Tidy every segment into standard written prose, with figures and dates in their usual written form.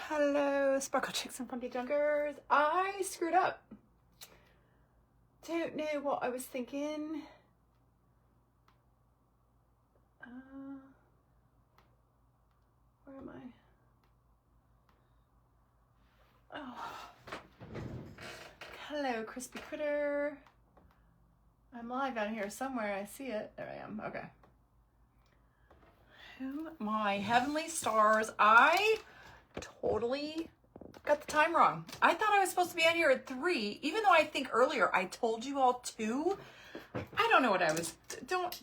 Hello, Sparkle Chicks and Funky Junkers. I screwed up. Don't know what I was thinking. Where am I? Oh. Hello, Crispy Critter. I'm live down here somewhere. I see it. There I am. Okay. Oh, my heavenly stars. I totally got the time wrong. I thought I was supposed to be on here at 3, even though I think earlier I told you all 2. I don't know what I was. Don't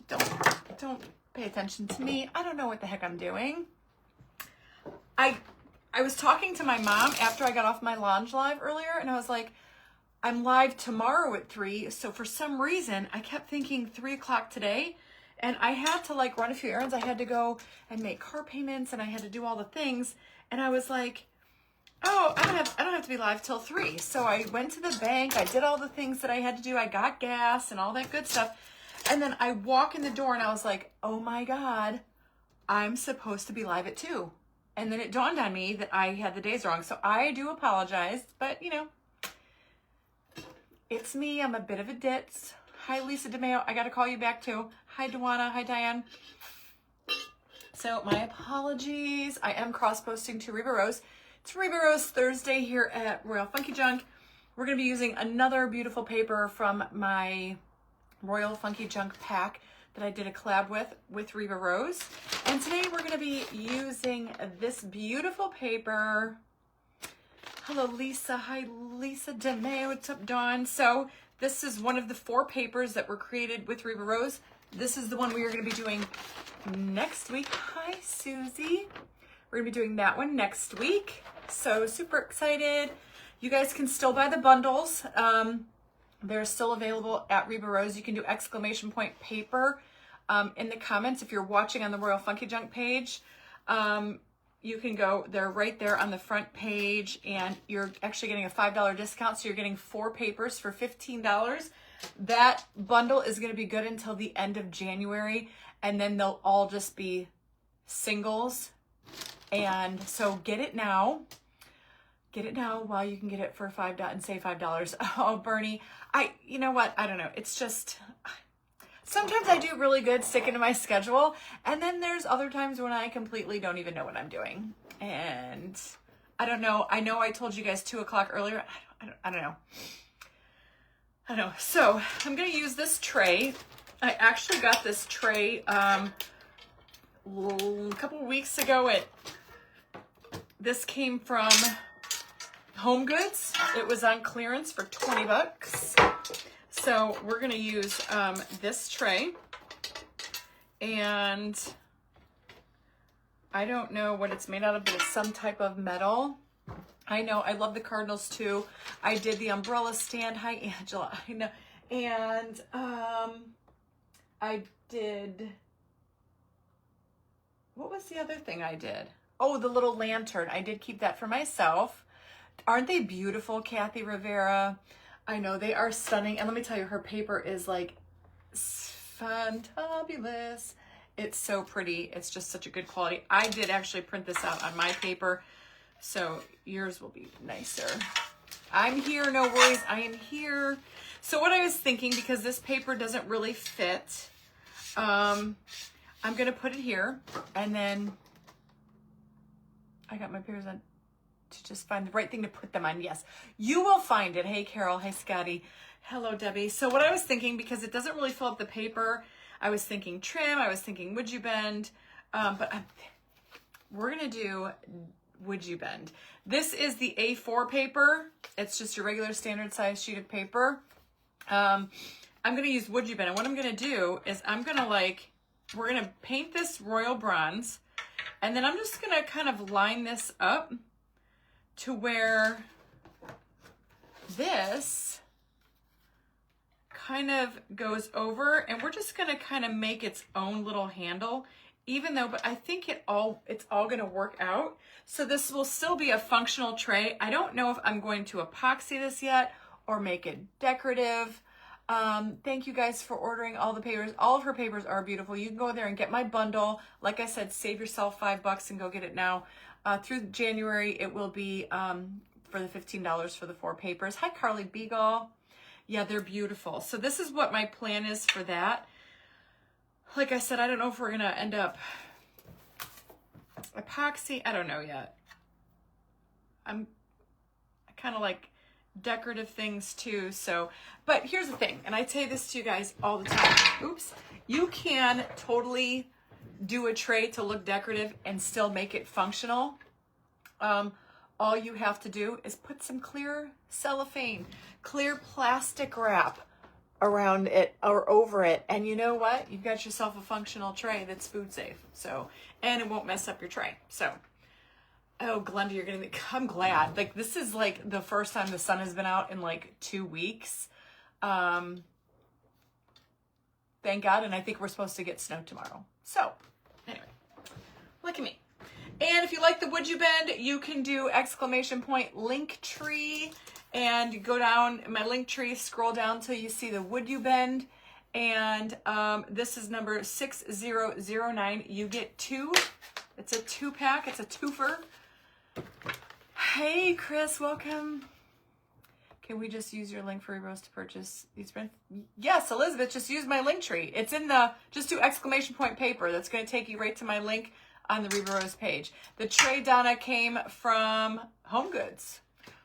pay attention to me. I don't know what the heck I'm doing. I was talking to my mom after I got off my lounge live earlier, and I was like, I'm live tomorrow at 3. So for some reason, I kept thinking 3 o'clock today, and I had to like run a few errands. I had to go and make car payments, and I had to do all the things. And I was like, oh, I don't have to be live till 3. So I went to the bank. I did all the things that I had to do. I got gas and all that good stuff. And then I walk in the door and I was like, oh my God, I'm supposed to be live at 2. And then it dawned on me that I had the days wrong. So I do apologize, but you know, it's me. I'm a bit of a ditz. Hi, Lisa DeMeo. I got to call you back too. Hi, Dewana. Hi, Diane. So my apologies. I am cross-posting to Reba Rose. It's Reba Rose Thursday here at Royal Funky Junk. We're going to be using another beautiful paper from my Royal Funky Junk pack that I did a collab with Reba Rose. And today we're going to be using this beautiful paper. Hello, Lisa. Hi, Lisa DeMeo. What's up, Dawn? So this is one of the 4 papers that were created with Reba Rose. This is the one we are going to be doing next week. Hi, Susie. We're going to be doing that one next week. So super excited. You guys can still buy the bundles. They're still available at Reba Rose. You can do exclamation point paper in the comments. If you're watching on the Royal Funky Junk page, you can go, they're right there on the front page, and you're actually getting a $5 discount. So you're getting 4 papers for $15. That bundle is going to be good until the end of January, and then they'll all just be singles. And so get it now. Get it now while you can get it for $5 and save $5. Oh, Bernie, you know what? I don't know. It's just, sometimes I do really good sticking to my schedule. And then there's other times when I completely don't even know what I'm doing. And I don't know. I know I told you guys 2 o'clock earlier. I don't know. I don't know. So I'm going to use this tray. I actually got this tray a couple of weeks ago. This came from Home Goods. It was on clearance for 20 bucks. So we're going to use this tray. And I don't know what it's made out of, but it's some type of metal. I know, I love the Cardinals too. I did the umbrella stand. Hi, Angela. I know. And I did, what was the other thing I did? Oh, the little lantern. I did keep that for myself. Aren't they beautiful, Kathy Rivera? I know, they are stunning. And let me tell you, her paper is like fantabulous. It's so pretty. It's just such a good quality. I did actually print this out on my paper, so yours will be nicer. I'm here, no worries. I am here. So what I was thinking, because this paper doesn't really fit, I'm going to put it here, and then I got my papers on to just find the right thing to put them on. Yes, you will find it. Hey, Carol. Hi, Scotty. Hello, Debbie. So what I was thinking, because it doesn't really fill up the paper, I was thinking trim. I was thinking would you bend, but we're going to do would you bend. This is the A4 paper. It's just your regular standard size sheet of paper. I'm going to use would you bend. And what I'm going to do is we're going to paint this royal bronze. And then I'm just going to kind of line this up to where this kind of goes over, and we're just going to kind of make its own little handle, but I think it's all going to work out. So this will still be a functional tray. I don't know if I'm going to epoxy this yet or make it decorative. Thank you guys for ordering all the papers. All of her papers are beautiful. You can go there and get my bundle. Like I said, save yourself $5 and go get it now. Through January, it will be for the $15 for the 4 papers. Hi, Carly Beagle. Yeah, they're beautiful. So this is what my plan is for that. Like I said, I don't know if we're going to end up epoxy. I don't know yet. I kind of like decorative things too. So, but here's the thing, and I say this to you guys all the time. Oops. You can totally do a tray to look decorative and still make it functional. All you have to do is put some clear cellophane, clear plastic wrap around it or over it, and you know what? You've got yourself a functional tray that's food safe. So, and it won't mess up your tray. So, oh, Glenda, you're gonna be, I'm glad. Like, this is like the first time the sun has been out in like 2 weeks. Thank God, and I think we're supposed to get snow tomorrow. So, anyway, look at me. And if you like the Would You Bend, you can do ! Link tree, and you go down my link tree, scroll down till you see the Would You Bend, and this is number 6009. You get 2. It's a 2-pack. It's a twofer. Hey, Chris, welcome. Can we just use your link for Rose to purchase these prints? Yes, Elizabeth, just use my link tree. It's in the, just do ! Paper. That's going to take you right to my link on the Reba Rose page. The tray, Donna, came from Home Goods.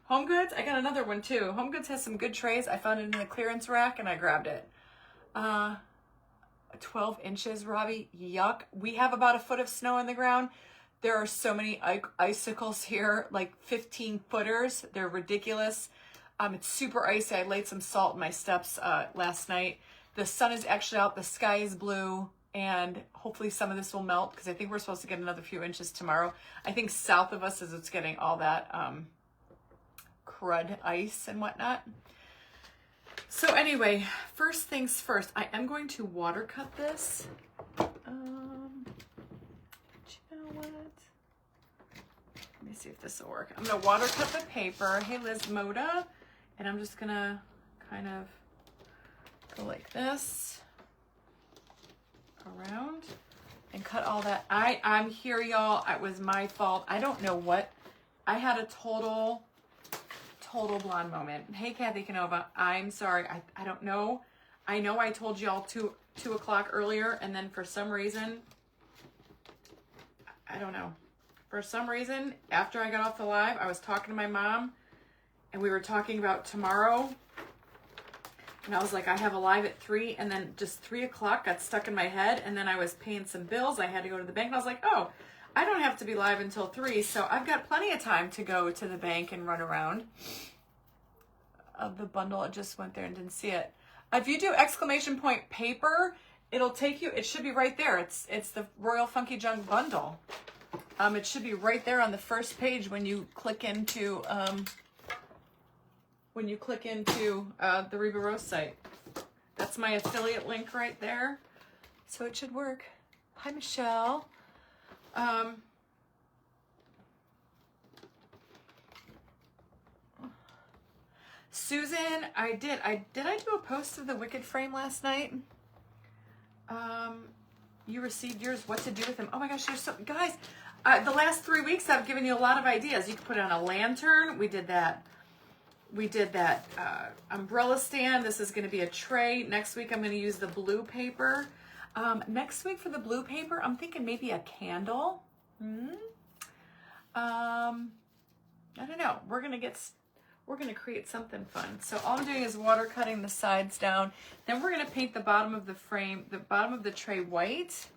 Home Goods, I got another one too. Home Goods has some good trays. I found it in the clearance rack and I grabbed it. 12 inches, Robbie, yuck. We have about a foot of snow on the ground. There are so many icicles here, like 15 footers. They're ridiculous. It's super icy. I laid some salt in my steps last night. The sun is actually out. The sky is blue. And hopefully some of this will melt because I think we're supposed to get another few inches tomorrow. I think south of us is it's getting all that crud ice and whatnot. So anyway, first things first, I am going to water cut this. You know what? Let me see if this will work. I'm going to water cut the paper. Hey, Liz Moda. And I'm just going to kind of go like this around and cut all that. I'm here, y'all. It was my fault. I don't know what. I had a total blonde moment. Hey, Kathy Canova. I'm sorry. I don't know. I know I told y'all 2 o'clock earlier, and then for some reason, I don't know. For some reason, after I got off the live, I was talking to my mom, and we were talking about tomorrow. And I was like, I have a live at 3, and then just 3 o'clock got stuck in my head, and then I was paying some bills. I had to go to the bank, and I was like, oh, I don't have to be live until 3, so I've got plenty of time to go to the bank and run around. The bundle, I just went there and didn't see it. If you do ! Paper, it'll take you, it should be right there. It's the Royal Funky Junk bundle. It should be right there on the first page when you click into the Reba Rose site. That's my affiliate link right there. So it should work. Hi, Michelle. Susan, I did I do a post of the Wicked frame last night? You received yours. What to do with them? Oh my gosh, you're so, guys, the last 3 weeks I've given you a lot of ideas. You can put it on a lantern. We did that umbrella stand. This is going to be a tray. Next week I'm going to use the blue paper. Next week for the blue paper, I'm thinking maybe a candle. I don't know. We're going to create something fun. So all I'm doing is water cutting the sides down. Then we're going to paint the bottom of the frame, the bottom of the tray white.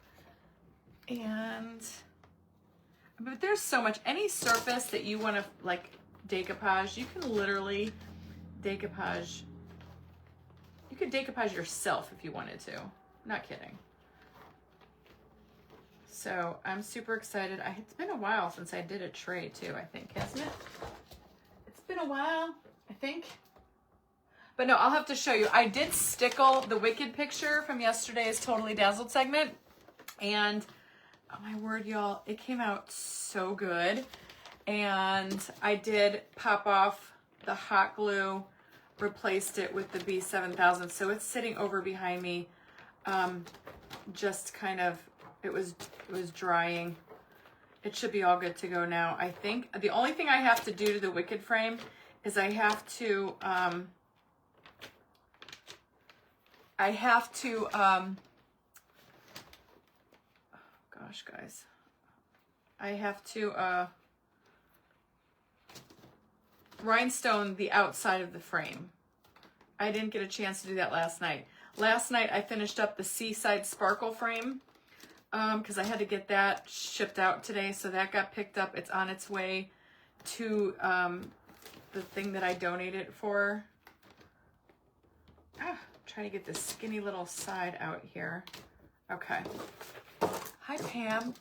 But there's so much, any surface that you want to like decoupage, you can literally decoupage. You could decoupage yourself if you wanted to. Not kidding. So I'm super excited. It's been a while since I did a tray too, I think, hasn't it? It's been a while, I think. But no, I'll have to show you. I did stickle the Wicked picture from yesterday's Totally Dazzled segment. And oh my word, y'all, it came out so good. And I did pop off the hot glue replaced it with the B7000. So it's sitting over behind me. Just kind of, it was drying. It should be all good to go now. I think the only thing I have to do to the Wicked frame is I have to, oh gosh, guys, I have to rhinestone the outside of the frame. I didn't get a chance to do that last night. Last night I finished up the Seaside Sparkle frame because I had to get that shipped out today, so that got picked up. It's on its way to the thing that I donated for. Trying to get this skinny little side out here. Okay. Hi, Pam.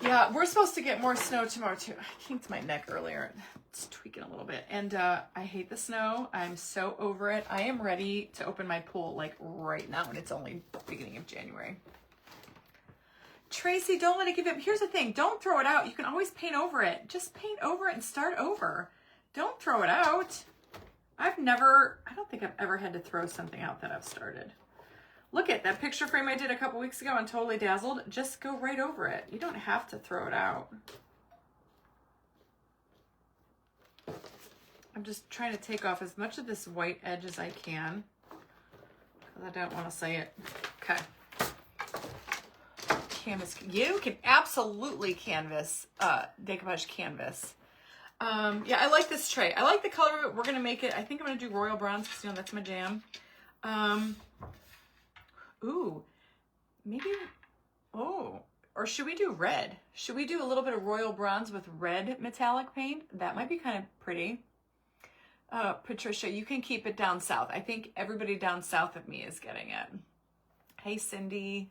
Yeah, we're supposed to get more snow tomorrow too. I kinked my neck earlier. It's tweaking a little bit. And I hate the snow. I'm so over it. I am ready to open my pool like right now, and it's only beginning of January. Tracy, don't let it give up. Here's the thing. Don't throw it out. You can always paint over it. Just paint over it and start over. Don't throw it out. I don't think I've ever had to throw something out that I've started. Look at that picture frame I did a couple weeks ago on Totally Dazzled. Just go right over it. You don't have to throw it out. I'm just trying to take off as much of this white edge as I can, because I don't want to say it. Okay. Canvas. You can absolutely canvas, decoupage canvas. Yeah, I like this tray. I like the color of it. We're going to make it, I think I'm going to do royal bronze because, you know, that's my jam. Ooh, maybe, oh, or should we do red? Should we do a little bit of royal bronze with red metallic paint? That might be kind of pretty. Patricia, you can keep it down south. I think everybody down south of me is getting it. Hey, Cindy.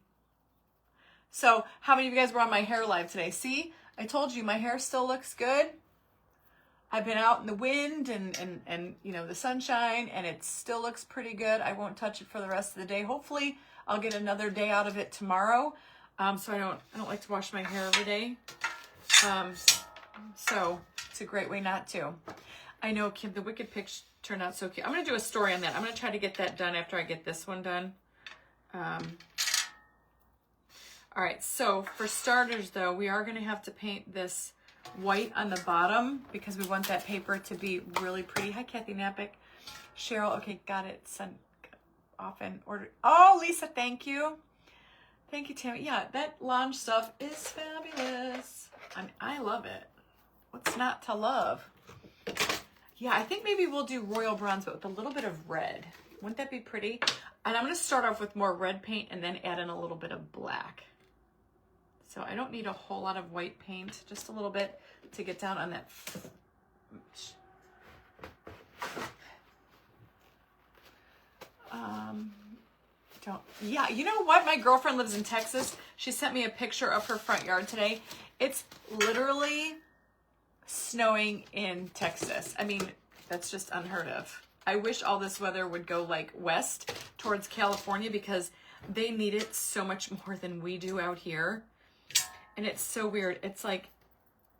So how many of you guys were on my hair live today? See, I told you my hair still looks good. I've been out in the wind and you know, the sunshine, and it still looks pretty good. I won't touch it for the rest of the day. Hopefully I'll get another day out of it tomorrow. So I don't like to wash my hair every day. So it's a great way not to. I know, Kim, the Wicked picture turned out so cute. I'm going to do a story on that. I'm going to try to get that done after I get this one done. All right, so for starters, though, we are going to have to paint this white on the bottom because we want that paper to be really pretty. Hi, Kathy Napick. Cheryl, okay, got it. Sent off and ordered. Oh, Lisa, thank you. Thank you, Tammy. Yeah, that lounge stuff is fabulous. I love it. What's not to love? Yeah, I think maybe we'll do royal bronze, but with a little bit of red. Wouldn't that be pretty? And I'm going to start off with more red paint and then add in a little bit of black. So I don't need a whole lot of white paint, just a little bit to get down on that. Yeah, you know what? My girlfriend lives in Texas. She sent me a picture of her front yard today. It's literally snowing in Texas. I mean, that's just unheard of. I wish all this weather would go like west towards California because they need it so much more than we do out here. And it's so weird. It's like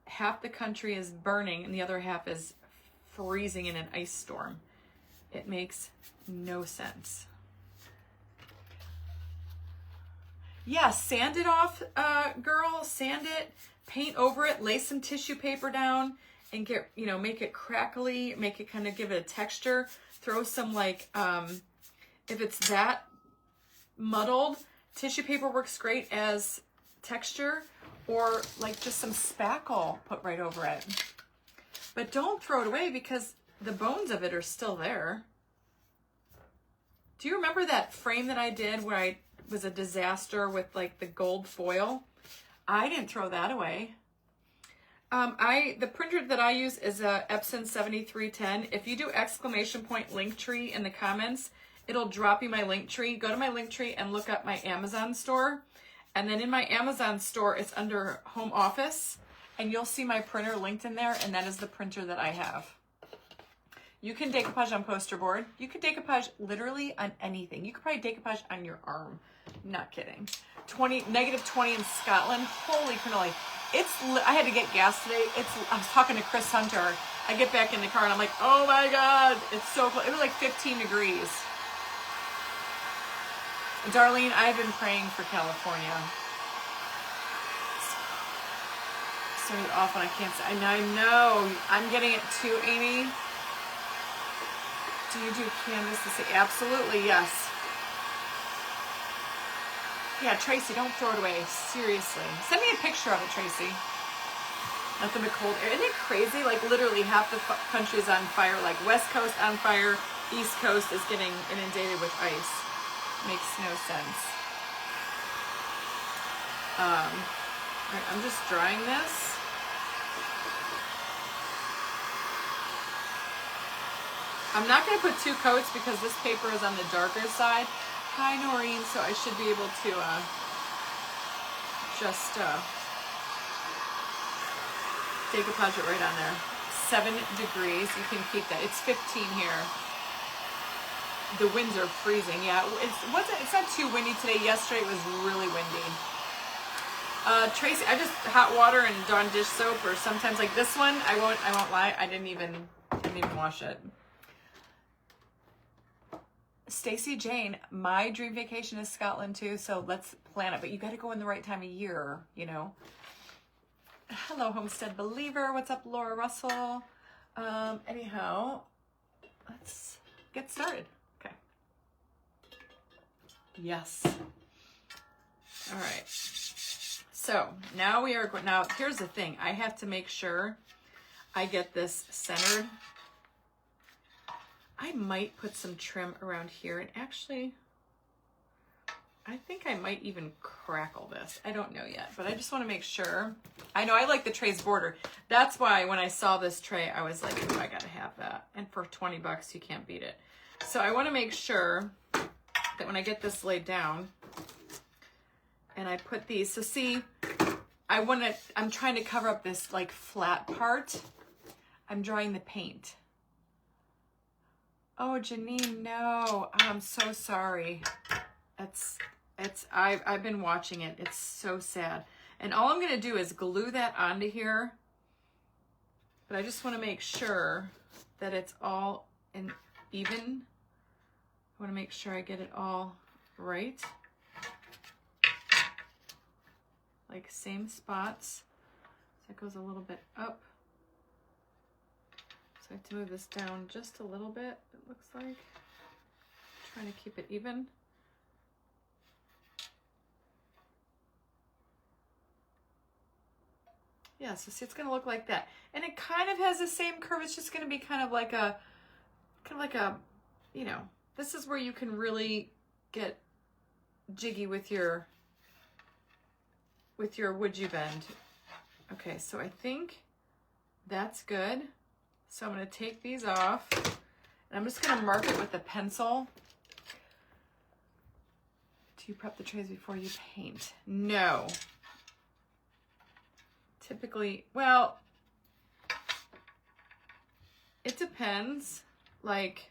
half the country is burning and the other half is freezing in an ice storm. It makes no sense. Yeah, sand it off, girl. Sand it, paint over it, lay some tissue paper down and get, you know, make it crackly, make it kind of give it a texture. Throw some like, if it's that muddled, tissue paper works great as texture. Or like just some spackle put right over it. But don't throw it away because the bones of it are still there. Do you remember that frame that I did where I was a disaster with like the gold foil? I didn't throw that away. The printer that I use is a Epson 7310. If you do !Linktree in the comments, it'll drop you my Linktree. Go to my Linktree and look up my Amazon store. And then in my Amazon store, it's under Home Office, and you'll see my printer linked in there, and that is the printer that I have. You can decoupage on poster board. You could decoupage literally on anything. You could probably decoupage on your arm. Not kidding. -20 in Scotland. Holy cannoli. I had to get gas today. I was talking to Chris Hunter. I get back in the car and I'm like, oh my God, it's so cold. It was like 15 degrees. Darlene, I've been praying for California. So often I can't say. I know. I'm getting it too, Amy. Do you do canvas to say? Absolutely, yes. Yeah, Tracy, don't throw it away. Seriously. Send me a picture of it, Tracy. Nothing but cold air. Isn't it crazy? Like literally half the country is on fire. Like West Coast on fire. East Coast is getting inundated with ice. Makes no sense. All right, I'm just drying this. I'm not going to put 2 coats because this paper is on the darker side. Hi, Noreen. So I should be able to just decoupage it right on there. 7 degrees. You can keep that. It's 15 here. The winds are freezing. Yeah, it's not too windy today. Yesterday it was really windy. Tracy, I just hot water and Dawn dish soap, or sometimes like this one. I won't lie. I didn't even wash it. Stacy Jane, my dream vacation is Scotland too, so let's plan it. But you got to go in the right time of year, you know. Hello, Homestead Believer. What's up, Laura Russell? Anyhow, let's get started. Okay. Yes. All right. So now we are going. Now here's the thing. I have to make sure I get this centered. I might put some trim around here, and actually, I think I might even crackle this. I don't know yet, but I just want to make sure. I know I like the tray's border. That's why when I saw this tray, I was like, oh, I got to have that. And for 20 bucks, you can't beat it. So I want to make sure that when I get this laid down, and I put these, so see, I'm trying to cover up this like flat part. I'm drawing the paint. Oh, Janine, no. I'm so sorry. I've been watching it. It's so sad. And all I'm going to do is glue that onto here. But I just want to make sure that it's all even. I want to make sure I get it all right. Like same spots. So it goes a little bit up. So I have to move this down just a little bit, it looks like. Trying to keep it even. Yeah, so see, it's gonna look like that. And it kind of has the same curve. It's just gonna be kind of like a, you know, this is where you can really get jiggy with your would you bend. Okay, so I think that's good. So I'm going to take these off, and I'm just going to mark it with a pencil. Do you prep the trays before you paint? No. Typically, well, it depends. Like,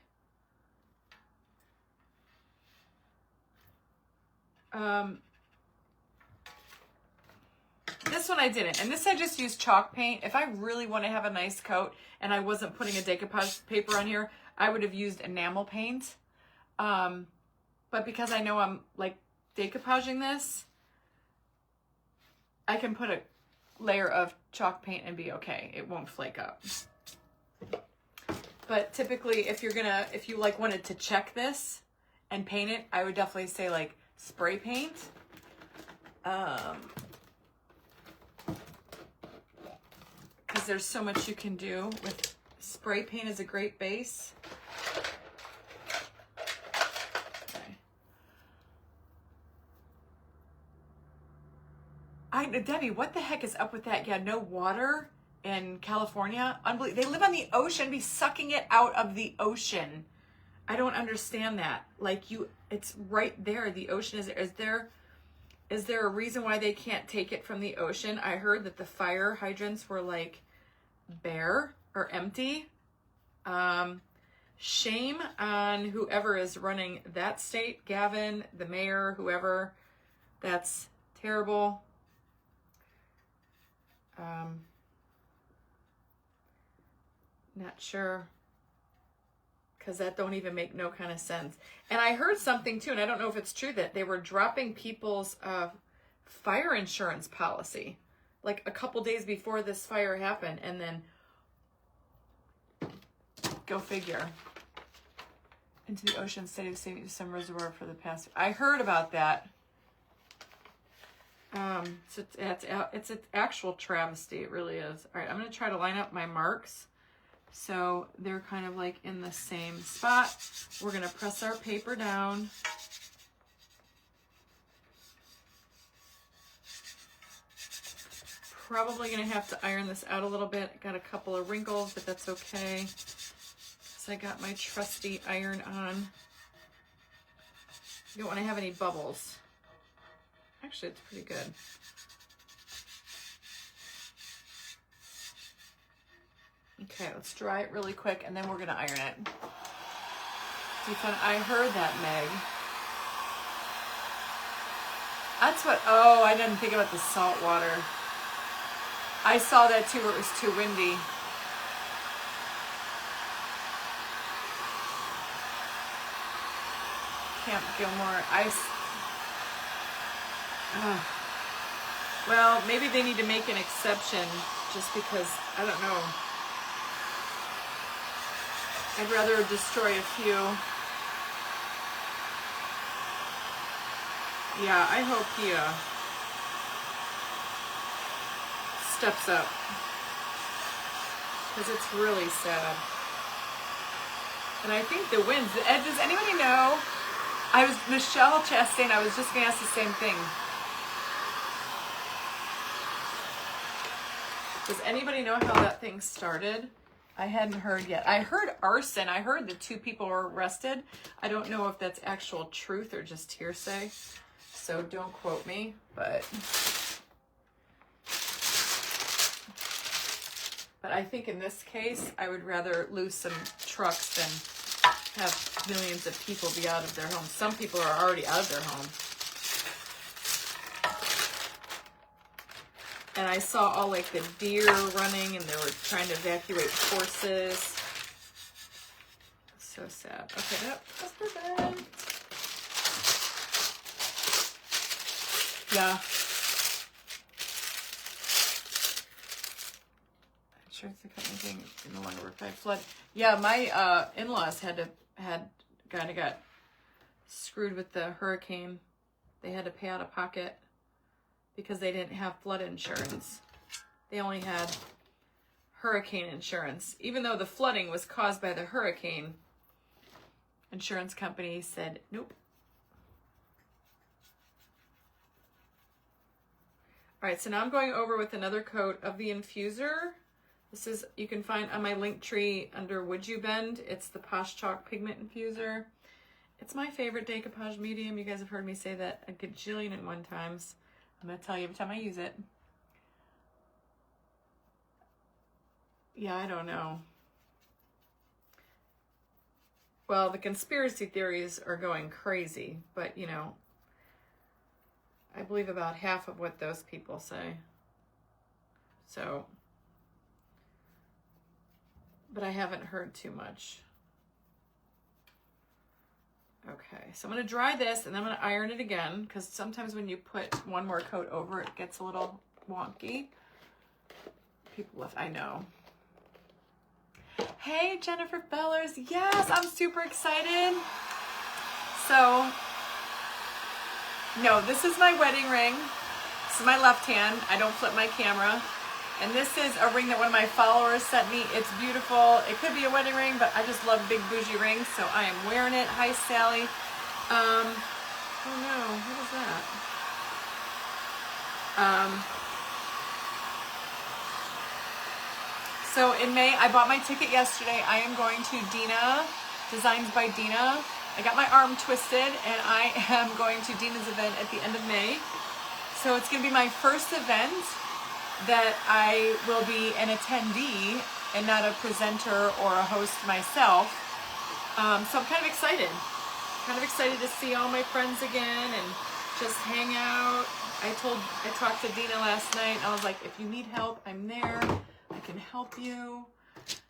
this one I didn't, and this I just used chalk paint. If I really want to have a nice coat and I wasn't putting a decoupage paper on here, I would have used enamel paint. But because I know I'm like decoupaging this, I can put a layer of chalk paint and be okay. It won't flake up. But typically, if you like wanted to check this and paint it, I would definitely say like spray paint. Because there's so much you can do with spray paint is a great base. Okay. Debbie, what the heck is up with that? Yeah, no water in California. Unbelievable. They live on the ocean, be sucking it out of the ocean. I don't understand that. Like it's right there. The ocean is there a reason why they can't take it from the ocean? I heard that the fire hydrants were like bare or empty. Shame on whoever is running that state, Gavin, the mayor, whoever. That's terrible. Not sure, because that don't even make no kind of sense. And I heard something too, and I don't know if it's true, that they were dropping people's fire insurance policy like a couple days before this fire happened, and then go figure, into the ocean instead of saving some reservoir for the past. I heard about that. So it's an actual travesty. It really is. All right, I'm going to try to line up my marks so they're kind of like in the same spot. We're going to press our paper down. Probably going to have to iron this out a little bit. Got a couple of wrinkles, but that's okay. So I got my trusty iron on. You don't want to have any bubbles. Actually, it's pretty good. Okay, let's dry it really quick, and then we're gonna iron it. See, fun. I heard that, Meg. That's what, oh, I didn't think about the salt water. I saw that too, where it was too windy. Camp Gilmore, well, maybe they need to make an exception just because, I don't know. I'd rather destroy a few. Yeah, I hope he steps up, because it's really sad. And I think the winds, does anybody know? Michelle Chastain, I was just going to ask the same thing. Does anybody know how that thing started? I hadn't heard yet. I heard arson. I heard that 2 people were arrested. I don't know if that's actual truth or just hearsay, so don't quote me, but I think in this case, I would rather lose some trucks than have millions of people be out of their homes. Some people are already out of their home. And I saw all like the deer running, and they were trying to evacuate horses. So sad. Okay, that's perfect. Yeah. Insurance company thing no longer work by flood. Yeah, my in-laws had got screwed with the hurricane. They had to pay out of pocket because they didn't have flood insurance. They only had hurricane insurance. Even though the flooding was caused by the hurricane, insurance company said, nope. All right, so now I'm going over with another coat of the infuser. This is, you can find on my link tree under Would You Bend. It's the Posh Chalk Pigment Infuser. It's my favorite decoupage medium. You guys have heard me say that a gajillion and one times. I'm going to tell you every time I use it. Yeah, I don't know. Well, the conspiracy theories are going crazy, but you know, I believe about half of what those people say. So, but I haven't heard too much. Okay, so I'm going to dry this and then I'm going to iron it again, because sometimes when you put one more coat over, it gets a little wonky. People left, I know. Hey, Jennifer Bellers. Yes, I'm super excited. So, no, this is my wedding ring. This is my left hand. I don't flip my camera. And this is a ring that one of my followers sent me. It's beautiful. It could be a wedding ring, but I just love big bougie rings, so I am wearing it. Hi, Sally. Oh no, what is that? So in May, I bought my ticket yesterday. I am going to Dina, Designs by Dina. I got my arm twisted, and I am going to Dina's event at the end of May. So it's going to be my first event that I will be an attendee and not a presenter or a host myself. So I'm kind of excited. Kind of excited to see all my friends again and just hang out. I talked to Dina last night and I was like, if you need help, I'm there. I can help you.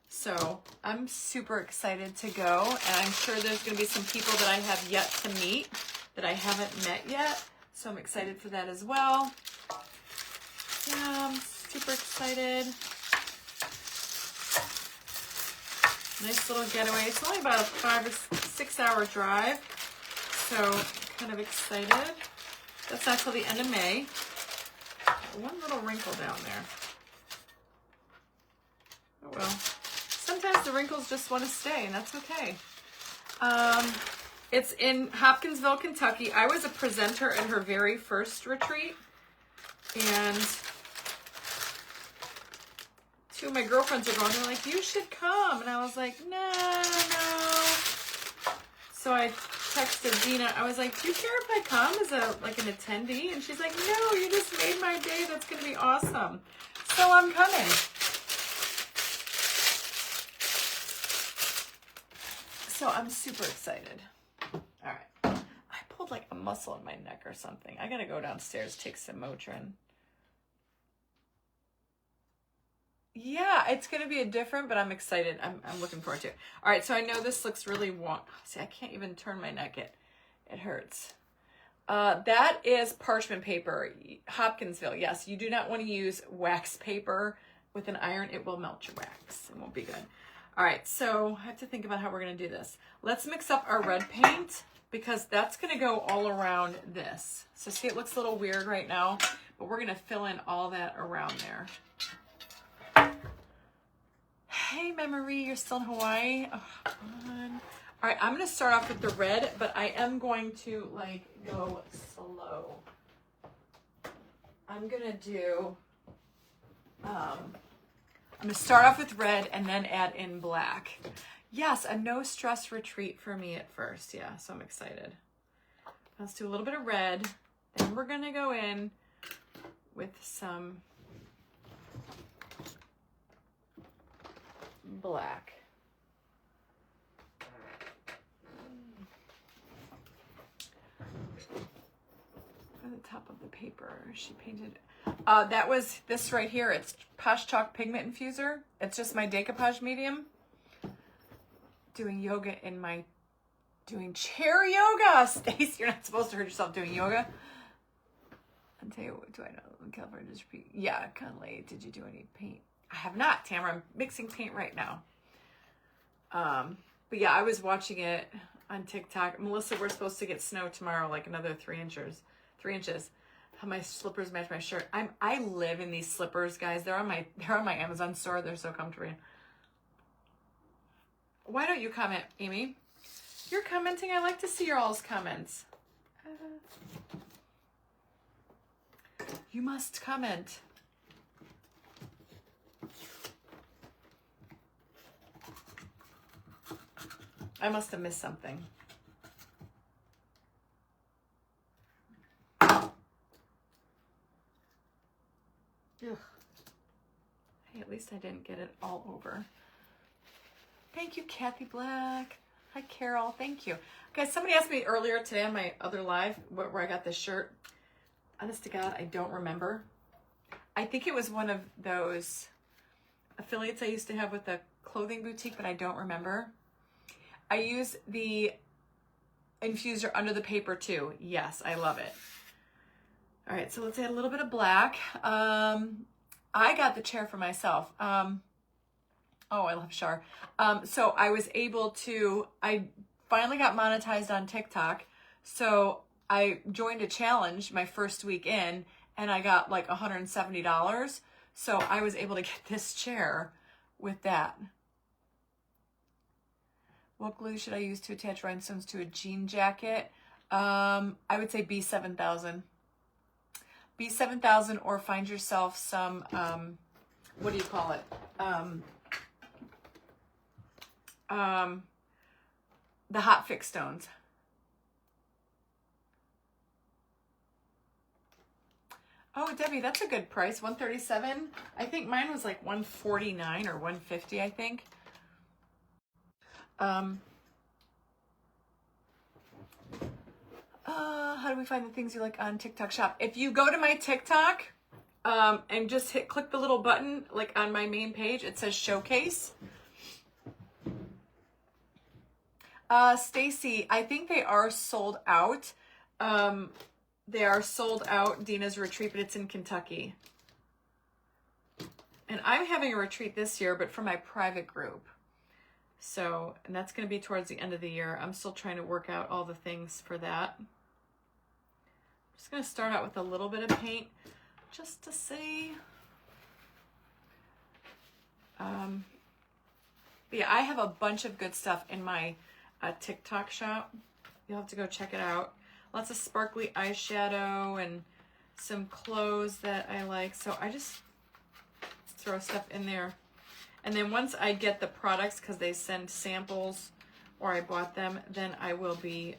So I'm super excited to go, and I'm sure there's going to be some people that I have yet to meet that I haven't met yet. So I'm excited for that as well. Yeah, I'm super excited. Nice little getaway. It's only about a 5 or 6 hour drive. So kind of excited. That's not till the end of May. One little wrinkle down there. Oh well. Sometimes the wrinkles just want to stay, and that's okay. It's in Hopkinsville, Kentucky. I was a presenter at her very first retreat, and 2 of my girlfriends are going. They're like, you should come. And I was like, no. So I texted Dina. I was like, do you care if I come as an attendee? And she's like, no, you just made my day. That's going to be awesome. So I'm coming. So I'm super excited. All right. I pulled like a muscle in my neck or something. I got to go downstairs, take some Motrin. Yeah, it's going to be different, but I'm excited. I'm looking forward to it. All right, so I know this looks really see, I can't even turn my neck. It hurts. That is parchment paper. Hopkinsville, yes. You do not want to use wax paper with an iron. It will melt your wax. It won't be good. All right, so I have to think about how we're going to do this. Let's mix up our red paint because that's going to go all around this. So see, it looks a little weird right now, but we're going to fill in all that around there. Hey, Memory, you're still in Hawaii? Oh, come on. All right, I'm going to start off with the red, but I am going to, go slow. I'm going to do, I'm going to start off with red and then add in black. Yes, a no-stress retreat for me at first. Yeah, so I'm excited. Let's do a little bit of red. Then we're going to go in with some black. On the top of the paper, she painted. That was this right here. It's Posh Chalk Pigment Infuser. It's just my Decoupage medium. Doing yoga doing chair yoga. Stace, you're not supposed to hurt yourself doing yoga. I'll tell you what, do I know? California just repeat. Yeah, Conley, did you do any paint? I have not, Tamara. I'm mixing paint right now. But yeah, I was watching it on TikTok. Melissa, we're supposed to get snow tomorrow, like another 3 inches. 3 inches. How my slippers match my shirt. I live in these slippers, guys. They're on my Amazon store. They're so comfortable. Why don't you comment, Amy? You're commenting. I like to see your all's comments. You must comment. I must have missed something. Ugh. Hey, at least I didn't get it all over. Thank you, Kathy Black. Hi, Carol. Thank you. Guys, somebody asked me earlier today on my other live where I got this shirt. Honest to God, I don't remember. I think it was one of those affiliates I used to have with a clothing boutique, but I don't remember. I use the infuser under the paper too. Yes, I love it. All right, so let's add a little bit of black. I got the chair for myself. Oh, I love Char. So I was able to, I finally got monetized on TikTok. So I joined a challenge my first week in and I got like $170. So I was able to get this chair with that. What glue should I use to attach rhinestones to a jean jacket? I would say B7000. B7000, or find yourself some, what do you call it? The hot fix stones. Oh, Debbie, that's a good price. $137. I think mine was like $149 or $150, I think. do we find the things you like on TikTok Shop? If you go to my TikTok and just click the little button like on my main page, it says Showcase. Stacy, I think they are sold out. They are sold out, Dina's retreat, but it's in Kentucky. And I'm having a retreat this year, but for my private group. So, and that's going to be towards the end of the year. I'm still trying to work out all the things for that. I'm just going to start out with a little bit of paint just to see. Yeah, I have a bunch of good stuff in my TikTok shop. You'll have to go check it out. Lots of sparkly eyeshadow and some clothes that I like. So I just throw stuff in there. And then once I get the products, because they send samples or I bought them, then I will be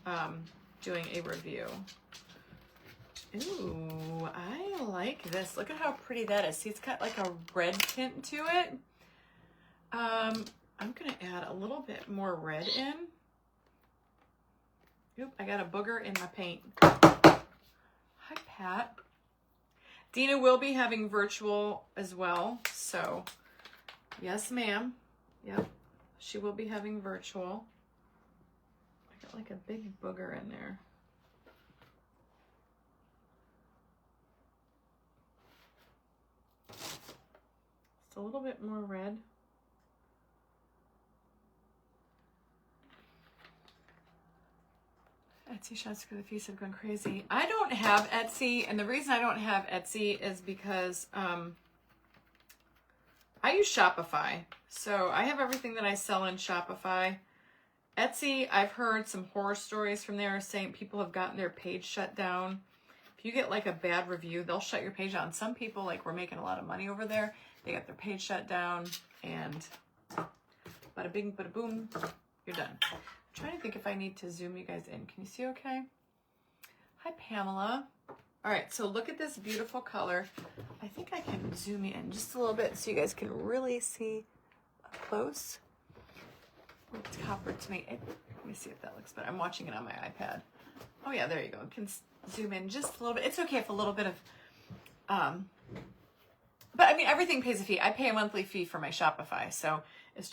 doing a review. Ooh, I like this. Look at how pretty that is. See, it's got like a red tint to it. I'm going to add a little bit more red in. Oop, I got a booger in my paint. Hi, Pat. Dina will be having virtual as well. So, yes, ma'am. Yep, she will be having virtual. I got like a big booger in there. Just a little bit more red. Etsy shots for the feast have gone crazy. I don't have Etsy, and the reason I don't have Etsy is because I use Shopify. So I have everything that I sell in Shopify. Etsy, I've heard some horror stories from there saying people have gotten their page shut down. If you get like a bad review, they'll shut your page down. Some people like were making a lot of money over there. They got their page shut down, and bada bing, bada boom, you're done. I'm trying to think if I need to zoom you guys in. Can you see okay? Hi, Pamela. All right, so look at this beautiful color. I think I can zoom you in just a little bit so you guys can really see up close. It's copper to me. Let me see if that looks better. I'm watching it on my iPad. Oh yeah, there you go. Can zoom in just a little bit. It's okay if a little bit of, but I mean, everything pays a fee. I pay a monthly fee for my Shopify, so it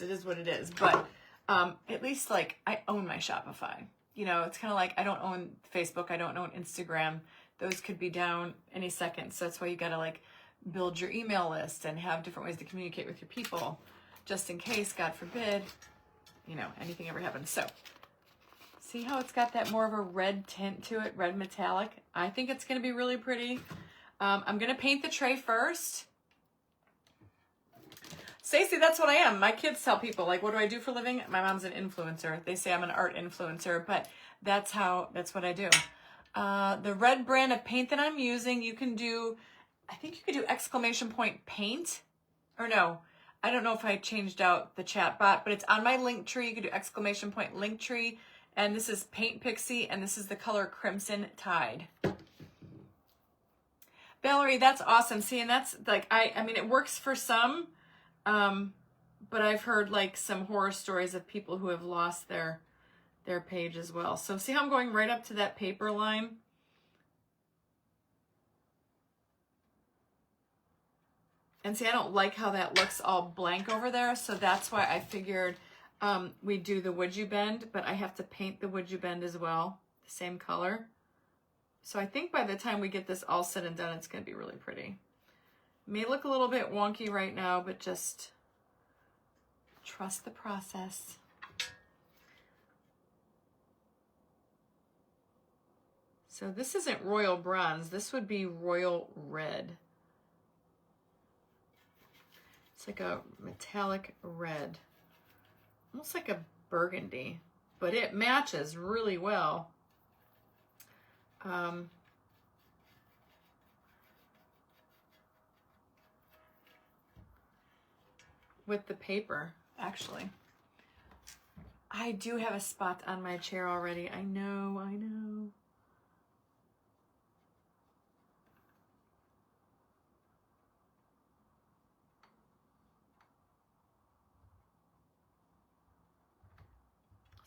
is what it is. But at least like I own my Shopify. You know, it's kind of like I don't own Facebook. I don't own Instagram. Those could be down any second. So that's why you got to like build your email list and have different ways to communicate with your people, just in case, God forbid, you know, anything ever happens. So see how it's got that more of a red tint to it, red metallic? I think it's going to be really pretty. I'm going to paint the tray first. Stacey, that's what I am. My kids tell people, like, what do I do for a living? My mom's an influencer. They say I'm an art influencer, but that's what I do. The red brand of paint that I'm using, you can do, I think you could do exclamation point paint. Or no, I don't know if I changed out the chat bot, but it's on my link tree. You could do exclamation point link tree. And this is Paint Pixie, and this is the color Crimson Tide. Valerie, that's awesome. See, and that's like, I mean, it works for some, but I've heard like some horror stories of people who have lost their page as well. So see how I'm going right up to that paper line? And see, I don't like how that looks all blank over there. So that's why I figured we do the Would You Bend, but I have to paint the Would You Bend as well, the same color. So I think by the time we get this all said and done, it's going to be really pretty. May look a little bit wonky right now, but just trust the process. So this isn't royal bronze. This would be royal red. It's like a metallic red. Almost like a burgundy, but it matches really well. With the paper, actually. I do have a spot on my chair already. I know.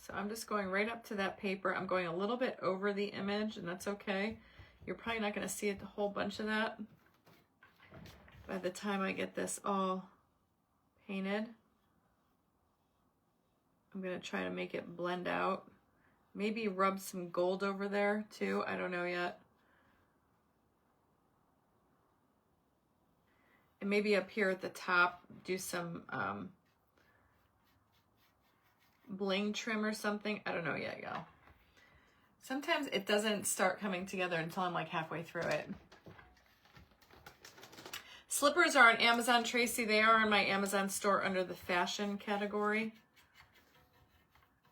So I'm just going right up to that paper. I'm going a little bit over the image, and that's okay. You're probably not going to see a whole bunch of that by the time I get this all painted. I'm going to try to make it blend out. Maybe rub some gold over there too. I don't know yet. And maybe up here at the top, do some bling trim or something. I don't know yet, y'all. Sometimes it doesn't start coming together until I'm like halfway through it. Slippers are on Amazon, Tracy. They are in my Amazon store under the fashion category.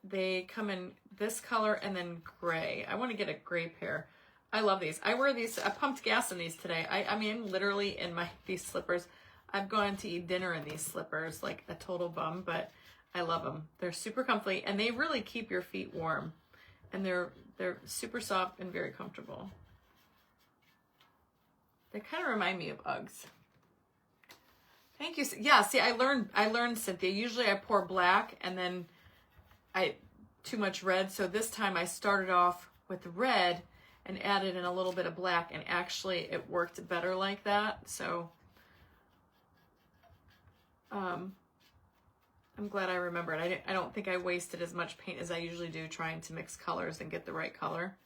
They come in this color and then gray. I want to get a gray pair. I love these. I wear these. I pumped gas in these today. I mean, literally in these slippers. I've gone to eat dinner in these slippers, like a total bum, but I love them. They're super comfy, and they really keep your feet warm. And they're super soft and very comfortable. They kind of remind me of Uggs. Thank you. Yeah, see, I learned, Cynthia. Usually I pour black and then too much red. So this time I started off with red and added in a little bit of black, and actually it worked better like that. So I'm glad I remembered. I don't think I wasted as much paint as I usually do trying to mix colors and get the right color.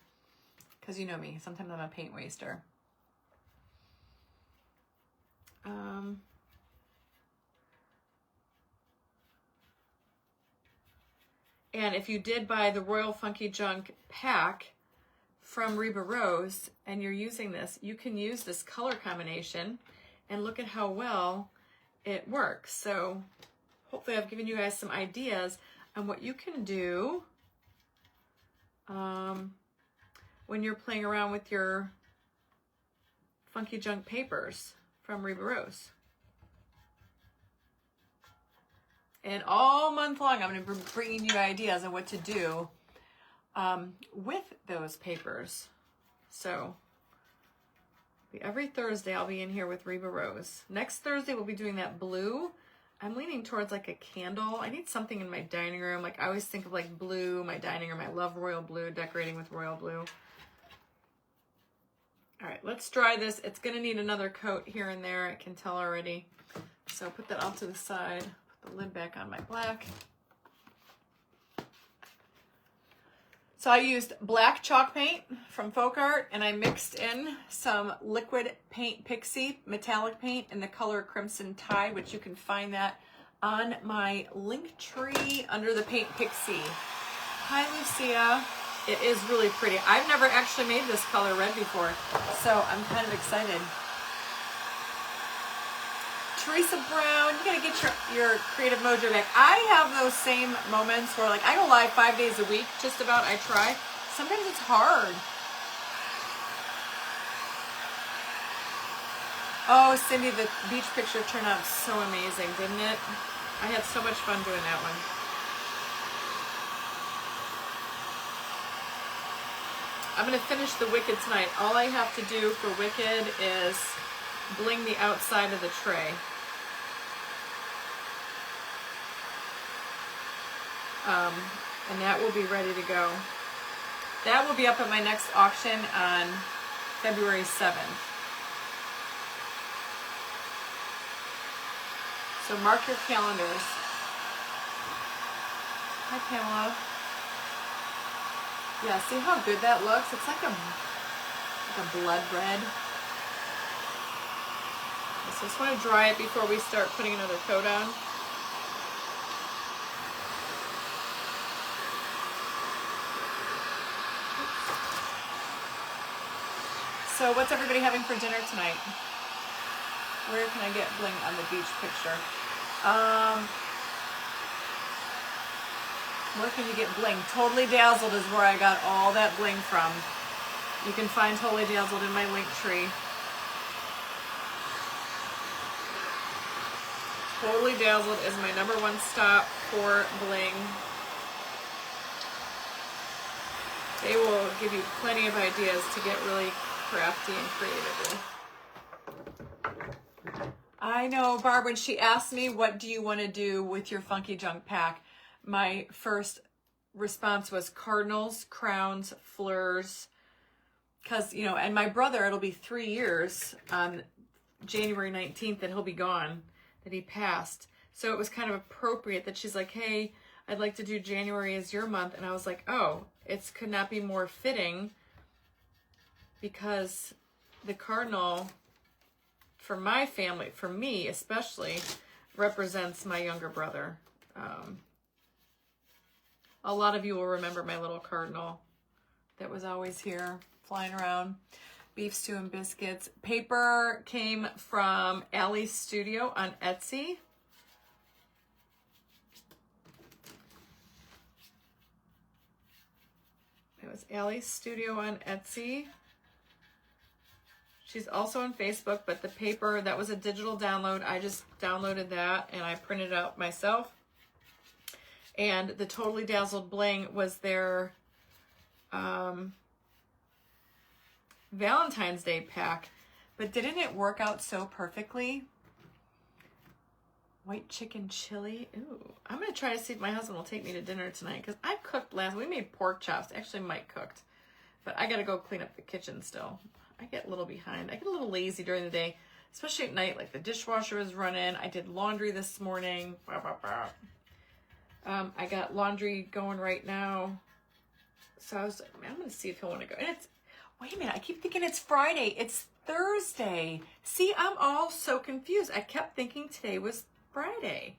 Because you know me, sometimes I'm a paint waster. And if you did buy the Royal Funky Junk pack from Reba Rose and you're using this, you can use this color combination and look at how well it works. So hopefully I've given you guys some ideas on what you can do when you're playing around with your Funky Junk papers from Reba Rose. And all month long, I'm going to be bringing you ideas on what to do with those papers. So every Thursday, I'll be in here with Reba Rose. Next Thursday, we'll be doing that blue. I'm leaning towards like a candle. I need something in my dining room. Like I always think of like blue, my dining room. I love royal blue, decorating with royal blue. All right, let's dry this. It's going to need another coat here and there. I can tell already. So put that off to the side. The lid back on my black. So I used black chalk paint from Folk Art, and I mixed in some liquid paint Pixie metallic paint in the color Crimson Tide, which you can find that on my link tree under the paint Pixie. Hi Lucia. It is really pretty. I've never actually made this color red before, so I'm kind of excited. Teresa Brown, you gotta get your creative mojo back. I have those same moments where like I go live 5 days a week, just about. I try. Sometimes it's hard. Oh, Cindy, the beach picture turned out so amazing, didn't it? I had so much fun doing that one. I'm gonna finish the Wicked tonight. All I have to do for Wicked is bling the outside of the tray. And that will be ready to go. That will be up at my next auction on February 7th. So mark your calendars. Hi Pamela. Yeah, see how good that looks? It's like a blood red. So I just want to dry it before we start putting another coat on. So what's everybody having for dinner tonight? Where can I get bling on the beach picture? Where can you get bling? Totally Dazzled is where I got all that bling from. You can find Totally Dazzled in my link tree. Totally Dazzled is my #1 stop for bling. They will give you plenty of ideas to get really crafty and creative. I know, Barb, when she asked me, what do you want to do with your Funky Junk pack? My first response was cardinals, crowns, fleurs. Because, you know, and my brother, it'll be 3 years on January 19th that he'll be gone, that he passed. So it was kind of appropriate that she's like, hey, I'd like to do January as your month. And I was like, oh, it could not be more fitting, because the cardinal, for my family, for me especially, represents my younger brother. A lot of you will remember my little cardinal that was always here flying around. Beef stew and biscuits. Paper came from Allie's Studio on Etsy. It was Allie's Studio on Etsy. She's also on Facebook, but the paper, that was a digital download. I just downloaded that and I printed it out myself. And the Totally Dazzled Bling was their Valentine's Day pack. But didn't it work out so perfectly? White chicken chili. Ooh, I'm going to try to see if my husband will take me to dinner tonight, because I cooked we made pork chops. Actually, Mike cooked. But I got to go clean up the kitchen still. I get a little behind. I get a little lazy during the day, especially at night. Like the dishwasher was running. I did laundry this morning. I got laundry going right now. So I was like, man, I'm going to see if he'll want to go. And it's, wait a minute, I keep thinking it's Friday. It's Thursday. See, I'm all so confused. I kept thinking today was Friday.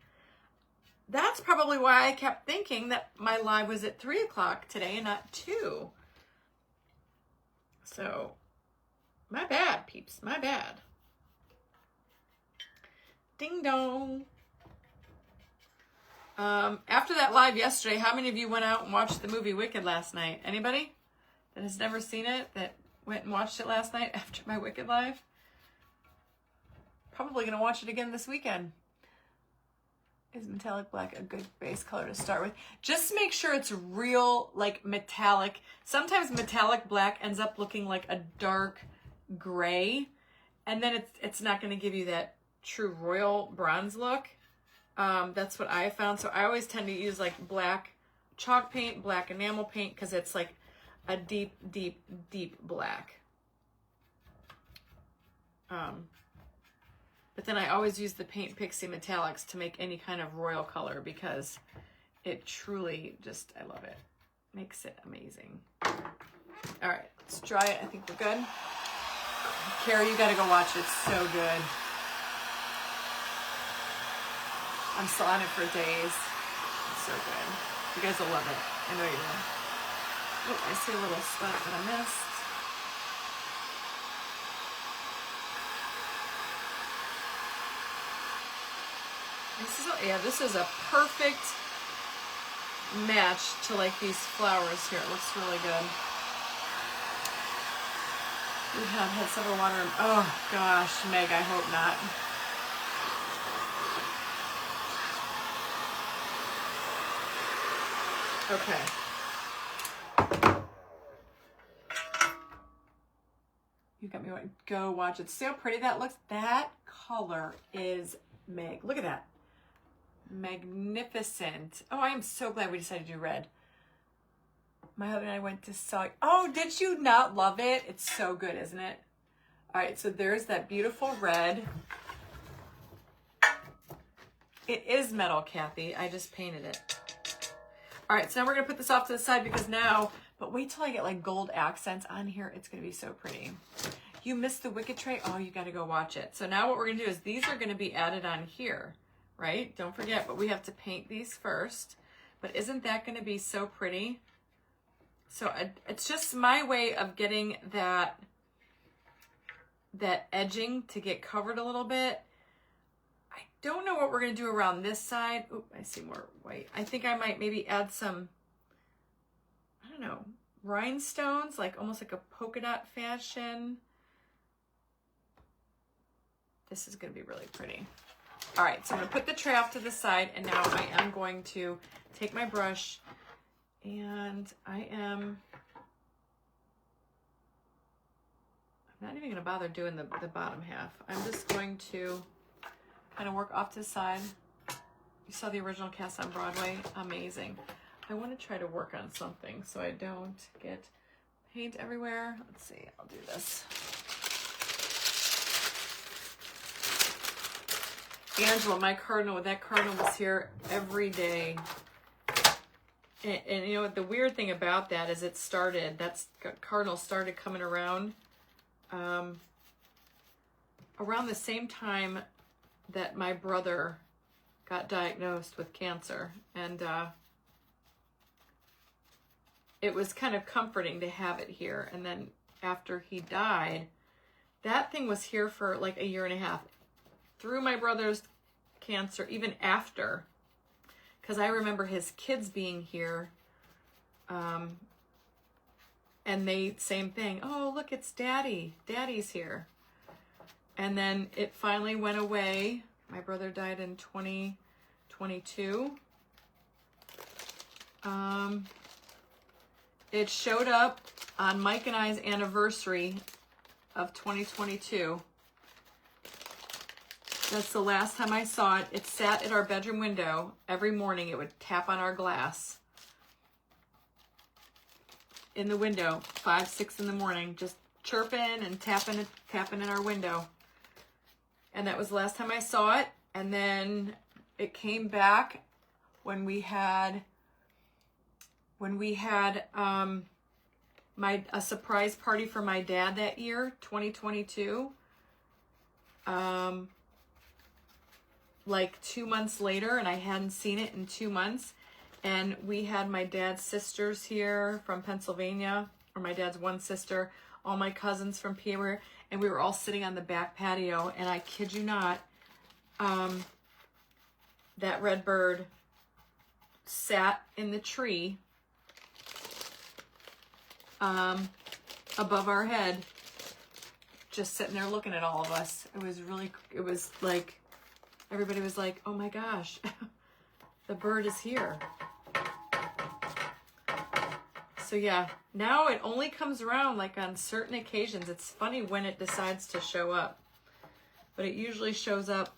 That's probably why I kept thinking that my live was at 3 o'clock today and not 2. So, my bad, peeps. My bad. Ding dong. After that live yesterday, how many of you went out and watched the movie Wicked last night? Anybody that has never seen it, that went and watched it last night after my Wicked live? Probably going to watch it again this weekend. Is metallic black a good base color to start with? Just make sure it's real, like metallic. Sometimes metallic black ends up looking like a dark gray, and then it's not going to give you that true royal bronze look. That's what I found. So I always tend to use like black chalk paint, black enamel paint, because it's like a deep, deep, deep black. But then I always use the Paint Pixie Metallics to make any kind of royal color, because it truly just, I love it. Makes it amazing. All right, let's dry it. I think we're good. Carrie, you got to go watch it. It's so good. I'm still on it for days. It's so good. You guys will love it. I know you will. Oh, I see a little spot that I missed. This is a perfect match to like these flowers here. It looks really good. We have had several water. Oh gosh, Meg, I hope not. Okay. You got me going. Go watch it. See how pretty that looks? That color is Meg. Look at that. Magnificent. Oh, I am so glad we decided to do red. My husband and I went to saw. Oh, did you not love it? It's so good, isn't it? All right, so there's that beautiful red. It is metal, Kathy. I just painted it. All right, so now we're gonna put this off to the side, because now, but wait till I get like gold accents on here. It's gonna be so pretty. You missed the Wicked tray? Oh, you gotta go watch it. So now what we're gonna do is these are gonna be added on here. Right? Don't forget, but we have to paint these first. But isn't that going to be so pretty? So it's just my way of getting that edging to get covered a little bit. I don't know what we're going to do around this side. Oop, I see more white. I think I might maybe add some, I don't know, rhinestones, like almost like a polka dot fashion. This is going to be really pretty. All right, so I'm gonna put the tray off to the side, and now I am going to take my brush, and I'm not even gonna bother doing the bottom half. I'm just going to kind of work off to the side. You saw the original cast on Broadway, amazing. I want to try to work on something so I don't get paint everywhere. Let's see, I'll do this. Angela, my cardinal, that cardinal was here every day. And you know what, the weird thing about that is cardinal started coming around around the same time that my brother got diagnosed with cancer. And it was kind of comforting to have it here. And then after he died, that thing was here for like a year and a half. Through my brother's cancer, even after, because I remember his kids being here, and they, same thing, oh, look, it's Daddy. Daddy's here. And then it finally went away. My brother died in 2022. It showed up on Mike and I's anniversary of 2022. That's the last time I saw it. It sat at our bedroom window. Every morning it would tap on our glass in the window, 5, 6 in the morning, just chirping and tapping in our window. And that was the last time I saw it. And then it came back when we had a surprise party for my dad that year, 2022. Like 2 months later, and I hadn't seen it in 2 months. And we had my dad's sisters here from Pennsylvania, or my dad's one sister, all my cousins from PA, and we were all sitting on the back patio. And I kid you not, that red bird sat in the tree above our head, just sitting there looking at all of us. It was like, everybody was like, oh my gosh, the bird is here. So yeah, now it only comes around like on certain occasions. It's funny when it decides to show up, but it usually shows up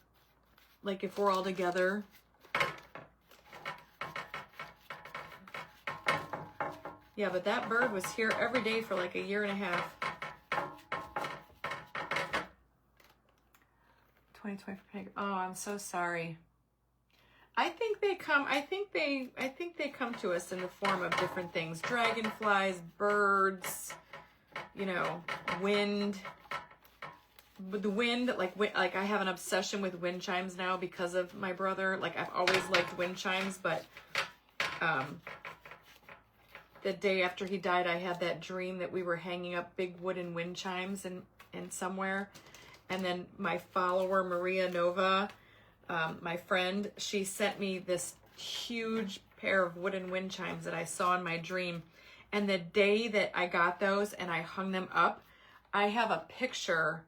like if we're all together. Yeah, but that bird was here every day for like a year and a half. 2020. Oh, I'm so sorry. I think they come to us in the form of different things. Dragonflies, birds, you know, wind. With the wind, like I have an obsession with wind chimes now because of my brother. Like I've always liked wind chimes, but the day after he died, I had that dream that we were hanging up big wooden wind chimes in somewhere. And then my follower, Maria Nova, my friend, she sent me this huge pair of wooden wind chimes that I saw in my dream. And the day that I got those and I hung them up, I have a picture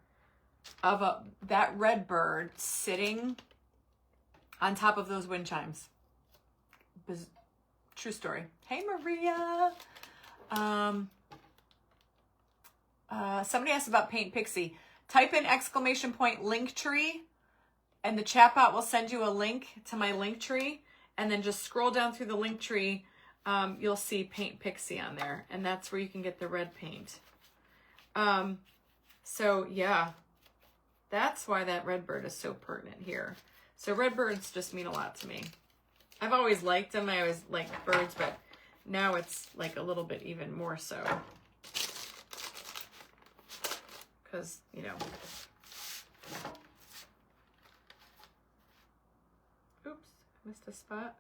of that red bird sitting on top of those wind chimes. True story. Hey, Maria. Somebody asked about Paint Pixie. Type in ! Linktree, and the chatbot will send you a link to my Linktree, and then just scroll down through the Linktree. You'll see Paint Pixie on there, and that's where you can get the red paint. So yeah, that's why that red bird is so pertinent here. So red birds just mean a lot to me. I've always liked them. I always liked birds, but now it's like a little bit even more so. Because, you know. Oops, missed a spot.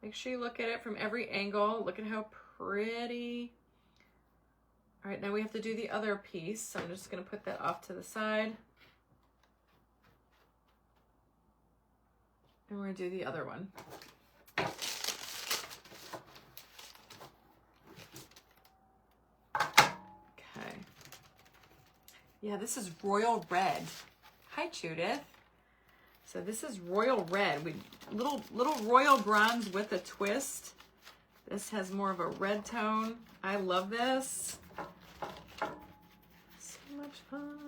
Make sure you look at it from every angle. Look at how pretty. All right, now we have to do the other piece. So I'm just going to put that off to the side. And we're going to do the other one. Okay. Yeah, this is royal red. Hi, Judith. So this is royal red. Little royal bronze with a twist. This has more of a red tone. I love this. So much fun.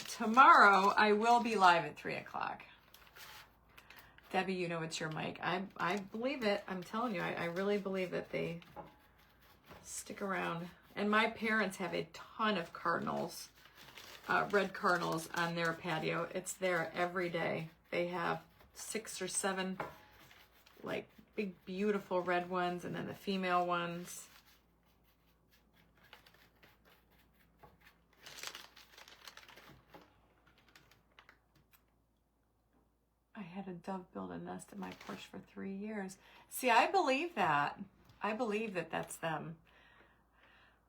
Tomorrow I will be live at 3 o'clock. Debbie, you know it's your mic. I believe it. I'm telling you, I really believe that they stick around. And my parents have a ton of cardinals, red cardinals on their patio. It's there every day. They have 6 or 7 like big beautiful red ones, and then the female ones. I had a dove build a nest in my porch for 3 years. See, I believe that. I believe that that's them.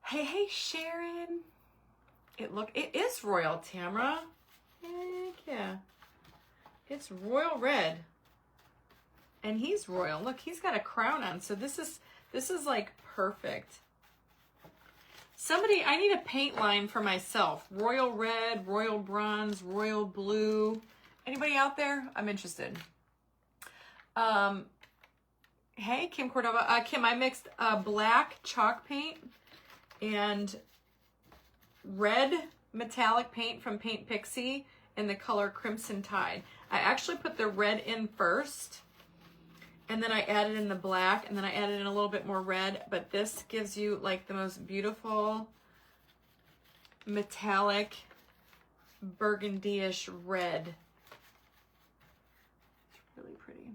Hey, Sharon. It is royal, Tamara. Heck yeah. It's royal red. And he's royal. Look, he's got a crown on. So this is like perfect. Somebody, I need a paint line for myself. Royal red, royal bronze, royal blue. Anybody out there? I'm interested. Hey, Kim Cordova. Kim, I mixed black chalk paint and red metallic paint from Paint Pixie in the color Crimson Tide. I actually put the red in first, and then I added in the black, and then I added in a little bit more red, but this gives you like the most beautiful metallic burgundy-ish red. It's really pretty.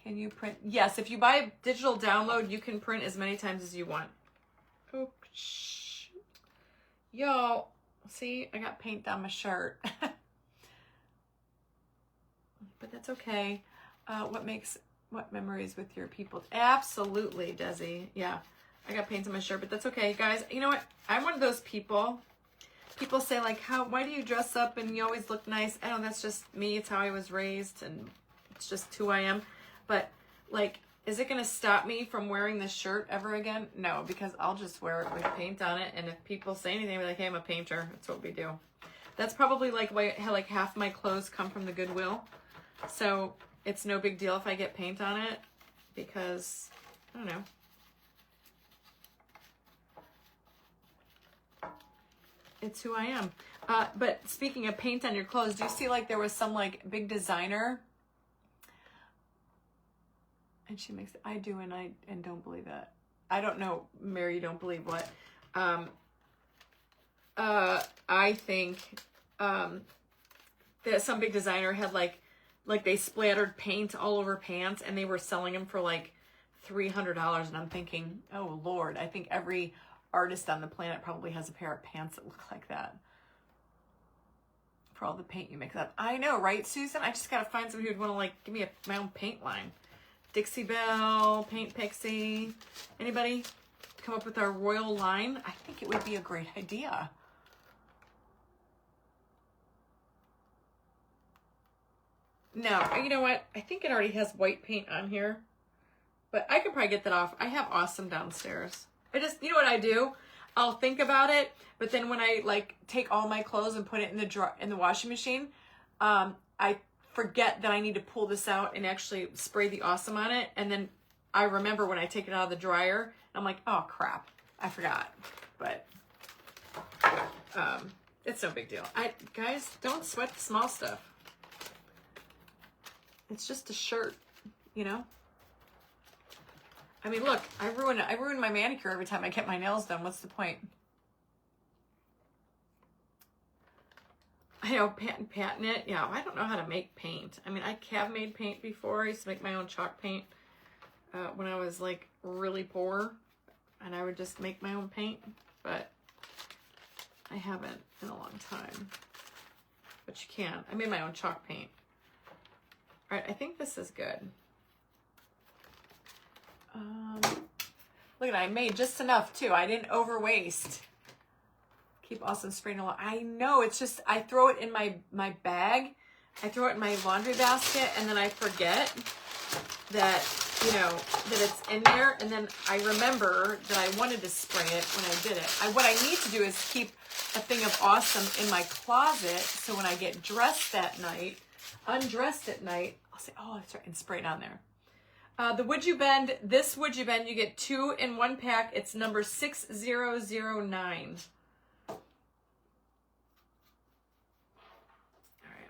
Can you print? Yes, if you buy a digital download, you can print as many times as you want. Oh, y'all, see, I got paint on my shirt. But that's okay. What memories with your people? Absolutely, Desi. Yeah, I got paint on my shirt, but that's okay, guys. You know what? I'm one of those people. People say like, why do you dress up and you always look nice? I don't know, that's just me. It's how I was raised, and it's just who I am. But like, is it gonna stop me from wearing this shirt ever again? No, because I'll just wear it with paint on it. And if people say anything, I'll be like, hey, I'm a painter. That's what we do. That's probably like why like half my clothes come from the Goodwill. So it's no big deal if I get paint on it, because I don't know. It's who I am. But speaking of paint on your clothes, do you see like there was some like big designer? And she makes, I do, and don't believe that. I don't know, Mary, you don't believe what? I think that some big designer had like they splattered paint all over pants, and they were selling them for like $300. And I'm thinking, oh Lord, I think every artist on the planet probably has a pair of pants that look like that. For all the paint you mix up. I know, right, Susan? I just gotta find somebody who'd want to like give me my own paint line. Dixie Belle, Paint Pixie. Anybody come up with our royal line? I think it would be a great idea. No, you know what? I think it already has white paint on here, but I could probably get that off. I have Awesome downstairs. You know what I do? I'll think about it, but then when I like take all my clothes and put it in the washing machine, I forget that I need to pull this out and actually spray the Awesome on it. And then I remember when I take it out of the dryer, I'm like, oh crap, I forgot. But it's no big deal. Guys, don't sweat the small stuff. It's just a shirt, you know? I mean, look, I ruin my manicure every time I get my nails done. What's the point? I know, patent it. Yeah, I don't know how to make paint. I mean, I have made paint before. I used to make my own chalk paint when I was like really poor, and I would just make my own paint, but I haven't in a long time. But you can. I made my own chalk paint. All right, I think this is good. Look at that, I made just enough too. I didn't overwaste. Keep Awesome spraying along. I know, it's just, I throw it in my bag. I throw it in my laundry basket, and then I forget that, you know, that it's in there. And then I remember that I wanted to spray it when I did it. What I need to do is keep a thing of Awesome in my closet, so when I get dressed that night, undressed at night, I'll say, oh, that's right, and spray it on there. The Would You Bend, this Would You Bend, you get 2 in 1 pack. It's number 6009.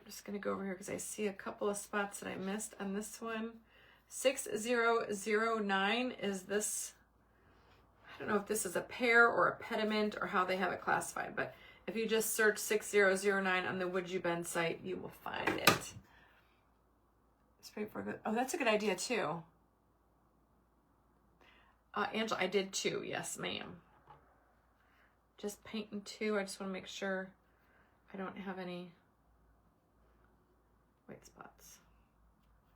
I'm just going to go over here because I see a couple of spots that I missed on this one. 6009 is this, I don't know if this is a pear or a pediment or how they have it classified, but if you just search 6009 on the Would You Bend site, you will find it. Spray for good. Oh, that's a good idea too. Angela, I did 2. Yes, ma'am. Just painting 2. I just want to make sure I don't have any white spots.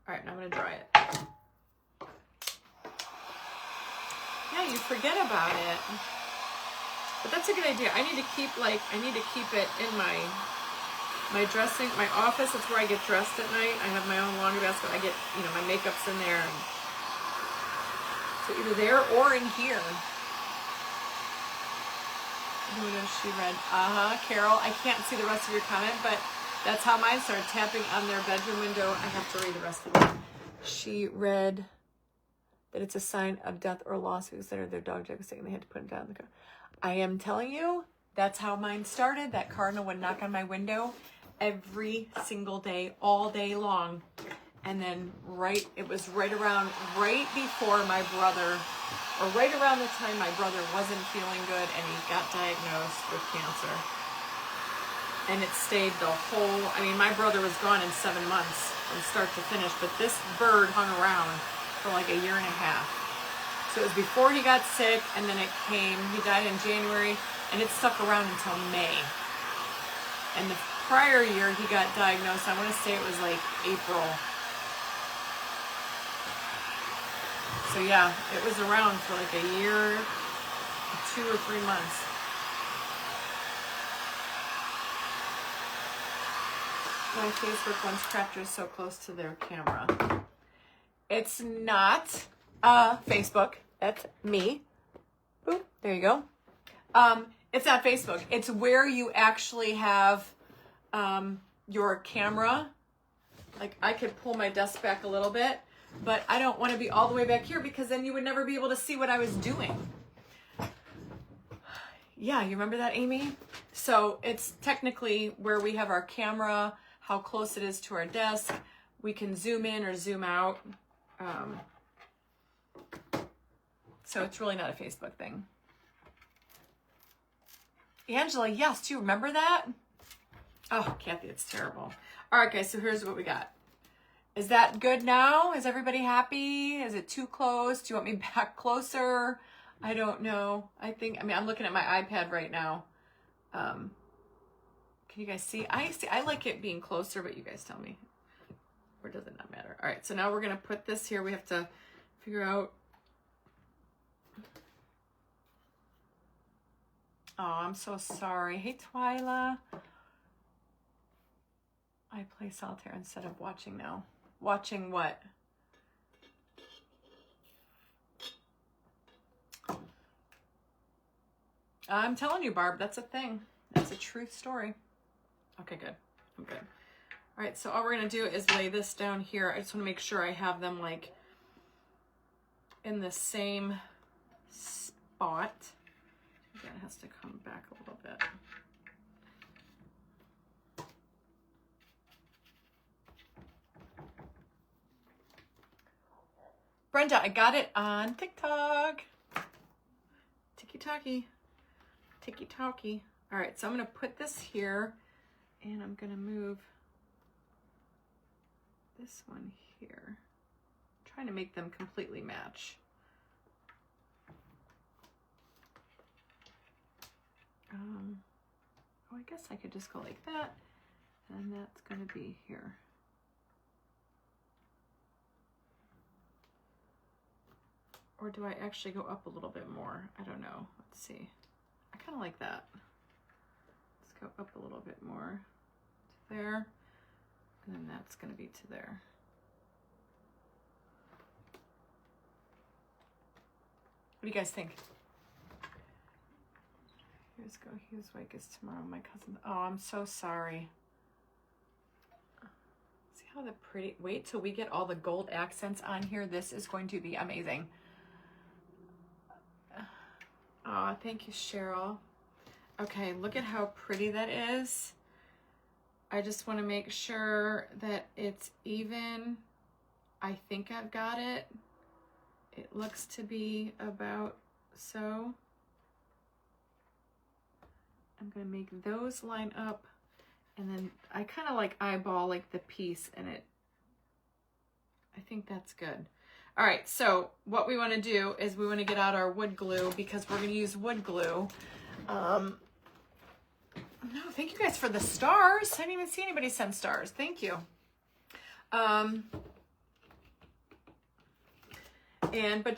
All right, now I'm going to dry it. Yeah, you forget about it. But that's a good idea. I need to keep it in my dressing, my office. That's where I get dressed at night. I have my own laundry basket. I get, my makeup's in there. And so either there or in here. Who knows she read? Carol, I can't see the rest of your comment, but that's how mine started, tapping on their bedroom window. I have to read the rest of it. She read that it's a sign of death or loss because their dog Jack was sick and they had to put him down in the car. I am telling you, that's how mine started. That cardinal would knock on my window every single day, all day long. And then it was right before my brother, or right around the time my brother wasn't feeling good and he got diagnosed with cancer. And it stayed my brother was gone in 7 months from start to finish, but this bird hung around for like a year and a half. So it was before he got sick, and then it came, he died in January, and it stuck around until May. And the prior year he got diagnosed, I want to say it was like April. So yeah, it was around for like a year, 2 or 3 months. My Facebook one's crafters so close to their camera. It's not Facebook. That's me. Boop, there you go. It's not Facebook. It's where you actually have your camera. Like, I could pull my desk back a little bit, but I don't want to be all the way back here because then you would never be able to see what I was doing. Yeah, you remember that, Amy? So it's technically where we have our camera, how close it is to our desk. We can zoom in or zoom out. So it's really not a Facebook thing. Angela, yes, do you remember that? Oh, Kathy, it's terrible. All right, guys, so here's what we got. Is that good now? Is everybody happy? Is it too close? Do you want me back closer? I don't know. I'm looking at my iPad right now. Can you guys see? I like it being closer, but you guys tell me. Or does it not matter? All right, so now we're going to put this here. We have to figure out. Oh, I'm so sorry. Hey, Twyla. I play solitaire instead of watching now. Watching what? I'm telling you, Barb, that's a thing. That's a true story. Okay, good. I'm good. All right, so all we're going to do is lay this down here. I just want to make sure I have them like in the same spot. Again, it has to come back a little bit. Brenda, I got it on TikTok. Tiki-talkie. Tiki-talkie. All right, so I'm going to put this here, and I'm going to move this one here. I'm trying to make them completely match. Oh, I guess I could just go like that, and that's going to be here. Or do I actually go up a little bit more? I don't know. Let's see. I kind of like that. Let's go up a little bit more to there, and then that's going to be to there. What do you guys think? Here's Wake is tomorrow. My cousin. Oh, I'm so sorry. See how the pretty. Wait till we get all the gold accents on here. This is going to be amazing. Oh, thank you, Cheryl. Okay, look at how pretty that is. I just want to make sure that it's even. I think I've got it. It looks to be about so. I'm going to make those line up, and then I kind of like eyeball like the piece in it. I think that's good. All right, so what we want to do is we want to get out our wood glue because we're going to use wood glue. No, thank you guys for the stars. I didn't even see anybody send stars. Thank you. But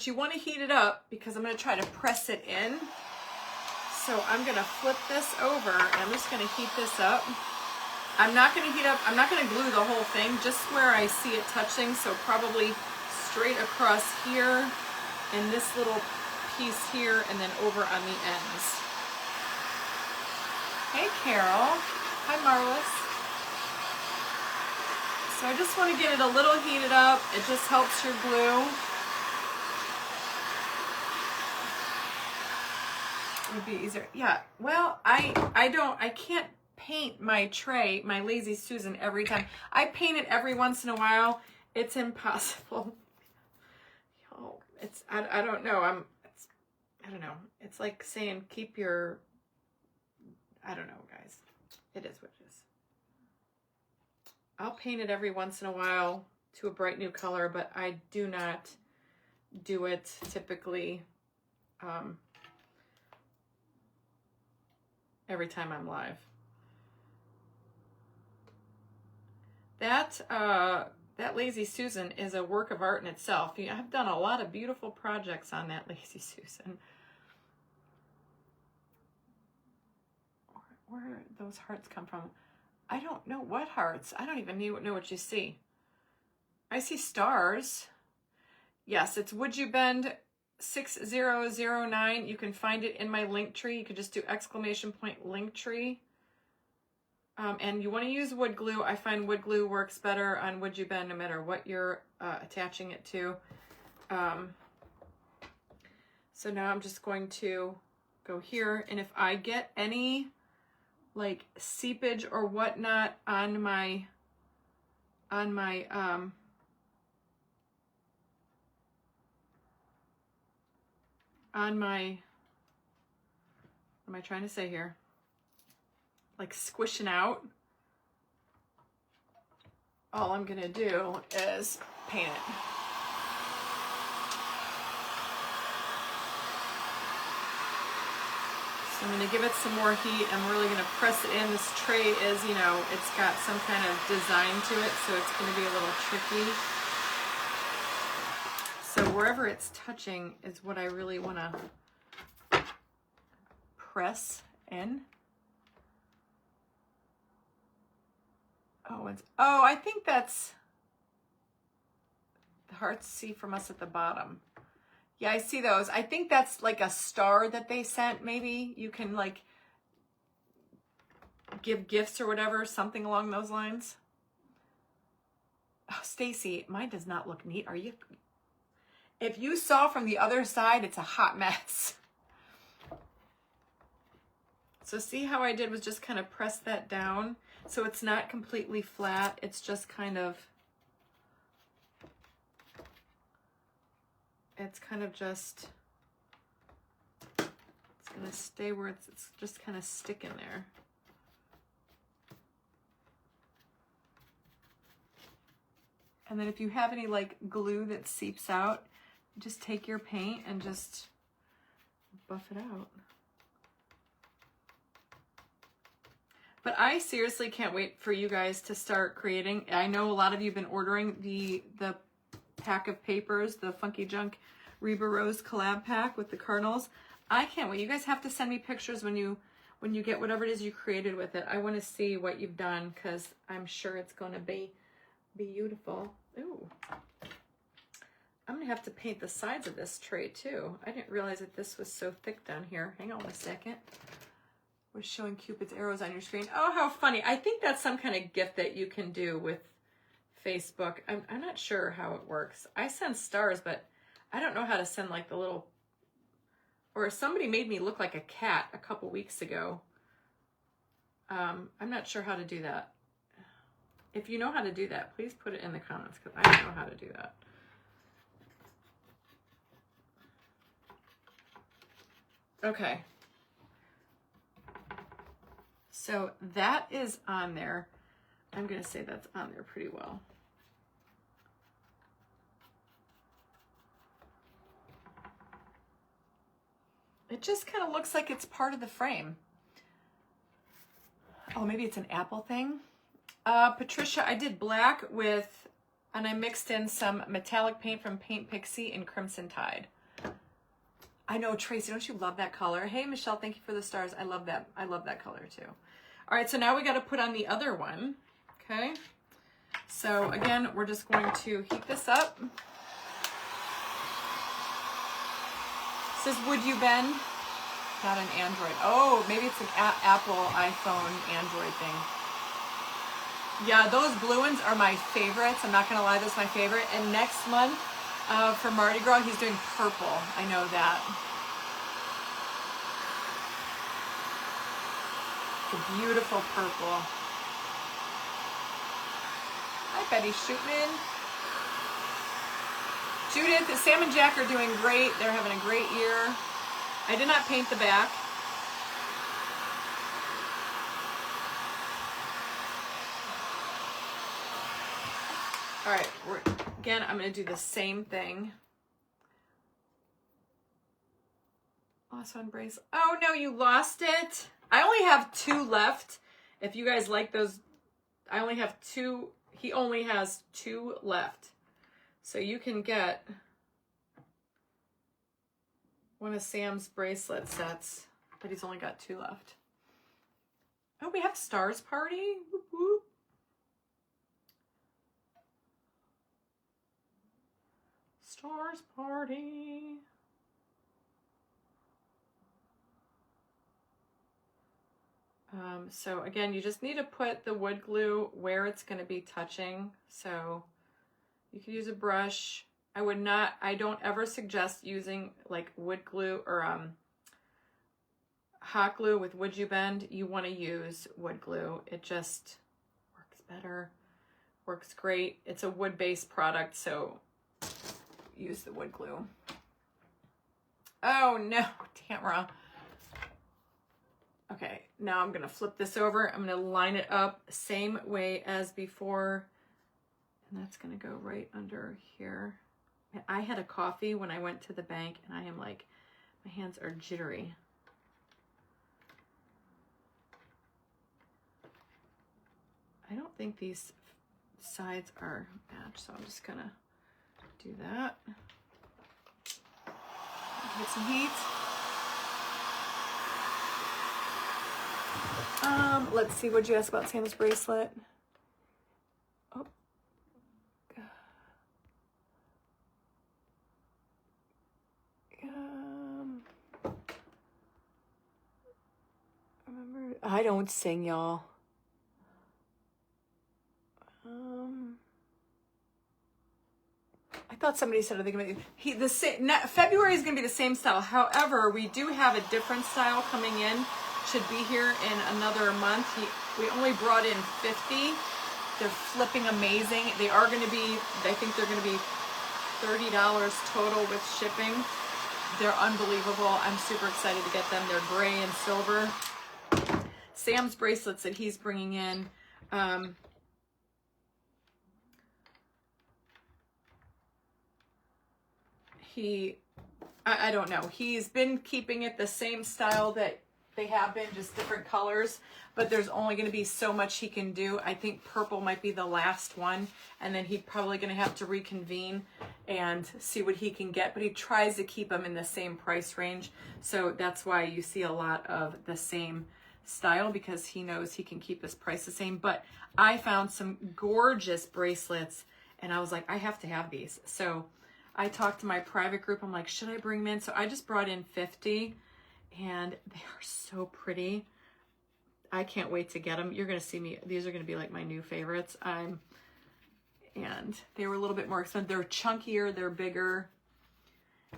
you want to heat it up because I'm going to try to press it in. So I'm going to flip this over and I'm just going to heat this up. I'm not going to glue the whole thing, just where I see it touching. So probably straight across here and this little piece here and then over on the ends. Hey, Carol. Hi, Marvelous. So I just want to get it a little heated up. It just helps your glue. It would be easier. Yeah, well, I can't paint my tray, my Lazy Susan, every time. I paint it every once in a while. It's impossible. I don't know. I don't know. It's like saying keep your, I don't know, guys. It is what it is. I'll paint it every once in a while to a bright new color, but I do not do it typically every time I'm live. That Lazy Susan is a work of art in itself. I've done a lot of beautiful projects on that Lazy Susan. Where do those hearts come from? I don't know what hearts. I don't even know what you see. I see stars. Yes, it's Would You Bend 6009. You can find it in my link tree. You could just do !link tree. And you want to use wood glue. I find wood glue works better on Would You Bend no matter what you're attaching it to. So now I'm just going to go here, and if I get any like seepage or whatnot on my what am I trying to say here? Like squishing out, all I'm gonna do is paint it. So I'm gonna give it some more heat. I'm really gonna press it in. This tray is, you know, it's got some kind of design to it, so it's gonna be a little tricky. So wherever it's touching is what I really wanna press in. Oh, I think that's the hearts see from us at the bottom. Yeah, I see those. I think that's like a star that they sent. Maybe you can like give gifts or whatever, something along those lines. Oh, Stacy, mine does not look neat. Are you? If you saw from the other side, it's a hot mess. So see how I did was just kind of press that down. So it's not completely flat. It's just kind of, it's gonna stay where it's just kind of sticking there. And then if you have any like glue that seeps out, just take your paint and just buff it out. But I seriously can't wait for you guys to start creating. I know a lot of you have been ordering the pack of papers, the Funky Junk Reba Rose collab pack with the Cardinals. I can't wait. You guys have to send me pictures when you get whatever it is you created with it. I want to see what you've done because I'm sure it's going to be beautiful. Ooh. I'm going to have to paint the sides of this tray too. I didn't realize that this was so thick down here. Hang on a second. Was showing Cupid's arrows on your screen. Oh, how funny. I think that's some kind of gift that you can do with Facebook. I'm not sure how it works. I send stars, but I don't know how to send like the little, or somebody made me look like a cat a couple weeks ago. I'm not sure how to do that. If you know how to do that, please put it in the comments because I don't know how to do that. Okay. So that is on there. I'm going to say that's on there pretty well. It just kind of looks like it's part of the frame. Oh, maybe it's an apple thing. Patricia, I did black with, and I mixed in some metallic paint from Paint Pixie and Crimson Tide. I know, Tracy, don't you love that color? Hey, Michelle, thank you for the stars. I love that. I love that color too. All right, so now we got to put on the other one. Okay. So again, we're just going to heat this up. It says, would you bend? Not an Android. Oh, maybe it's an Apple, iPhone, Android thing. Yeah, those blue ones are my favorites. I'm not going to lie, that's my favorite. And next month, for Mardi Gras, he's doing purple. I know that. It's a beautiful purple. Hi, Betty Shootman. Judith, Sam and Jack are doing great. They're having a great year. I did not paint the back. All right, again, I'm going to do the same thing. Lost one bracelet. Oh, no, you lost it. I only have 2 left. If you guys like those, I only have 2. He only has 2 left. So you can get one of Sam's bracelet sets, but he's only got 2 left. Oh, we have Stars Party. Whoop, whoop. Stars Party. So again, you just need to put the wood glue where it's going to be touching. So you could use a brush. I don't ever suggest using like wood glue or hot glue with Would You Bend. You want to use wood glue. It just works better, works great. It's a wood-based product, so use the wood glue. Oh no, Tamara. Okay, now I'm gonna flip this over. I'm gonna line it up same way as before. And that's gonna go right under here. I had a coffee when I went to the bank and I am like, my hands are jittery. I don't think these sides are matched, so I'm just gonna do that. Give it some heat. Let's see, what'd you ask about Sam's bracelet? Oh. Remember, I don't sing, y'all. I thought somebody said, I think February is going to be the same style. However, we do have a different style coming in. Should be here in another month. We only brought in 50. They're flipping amazing. They are going to be, I think they're going to be $30 total with shipping. They're unbelievable. I'm super excited to get them. They're gray and silver. Sam's bracelets that he's bringing in. I don't know. He's been keeping it the same style that they have been, just different colors, but there's only going to be so much he can do. I think purple might be the last one, and then he's probably going to have to reconvene and see what he can get, but he tries to keep them in the same price range. So that's why you see a lot of the same style, because he knows he can keep his price the same. But I found some gorgeous bracelets and I was like, I have to have these. So I talked to my private group. I'm like, should I bring them in? So I just brought in 50 and they are so pretty. I can't wait to get them. You're going to see me. These are going to be like my new favorites. And they were a little bit more expensive. They're chunkier, they're bigger.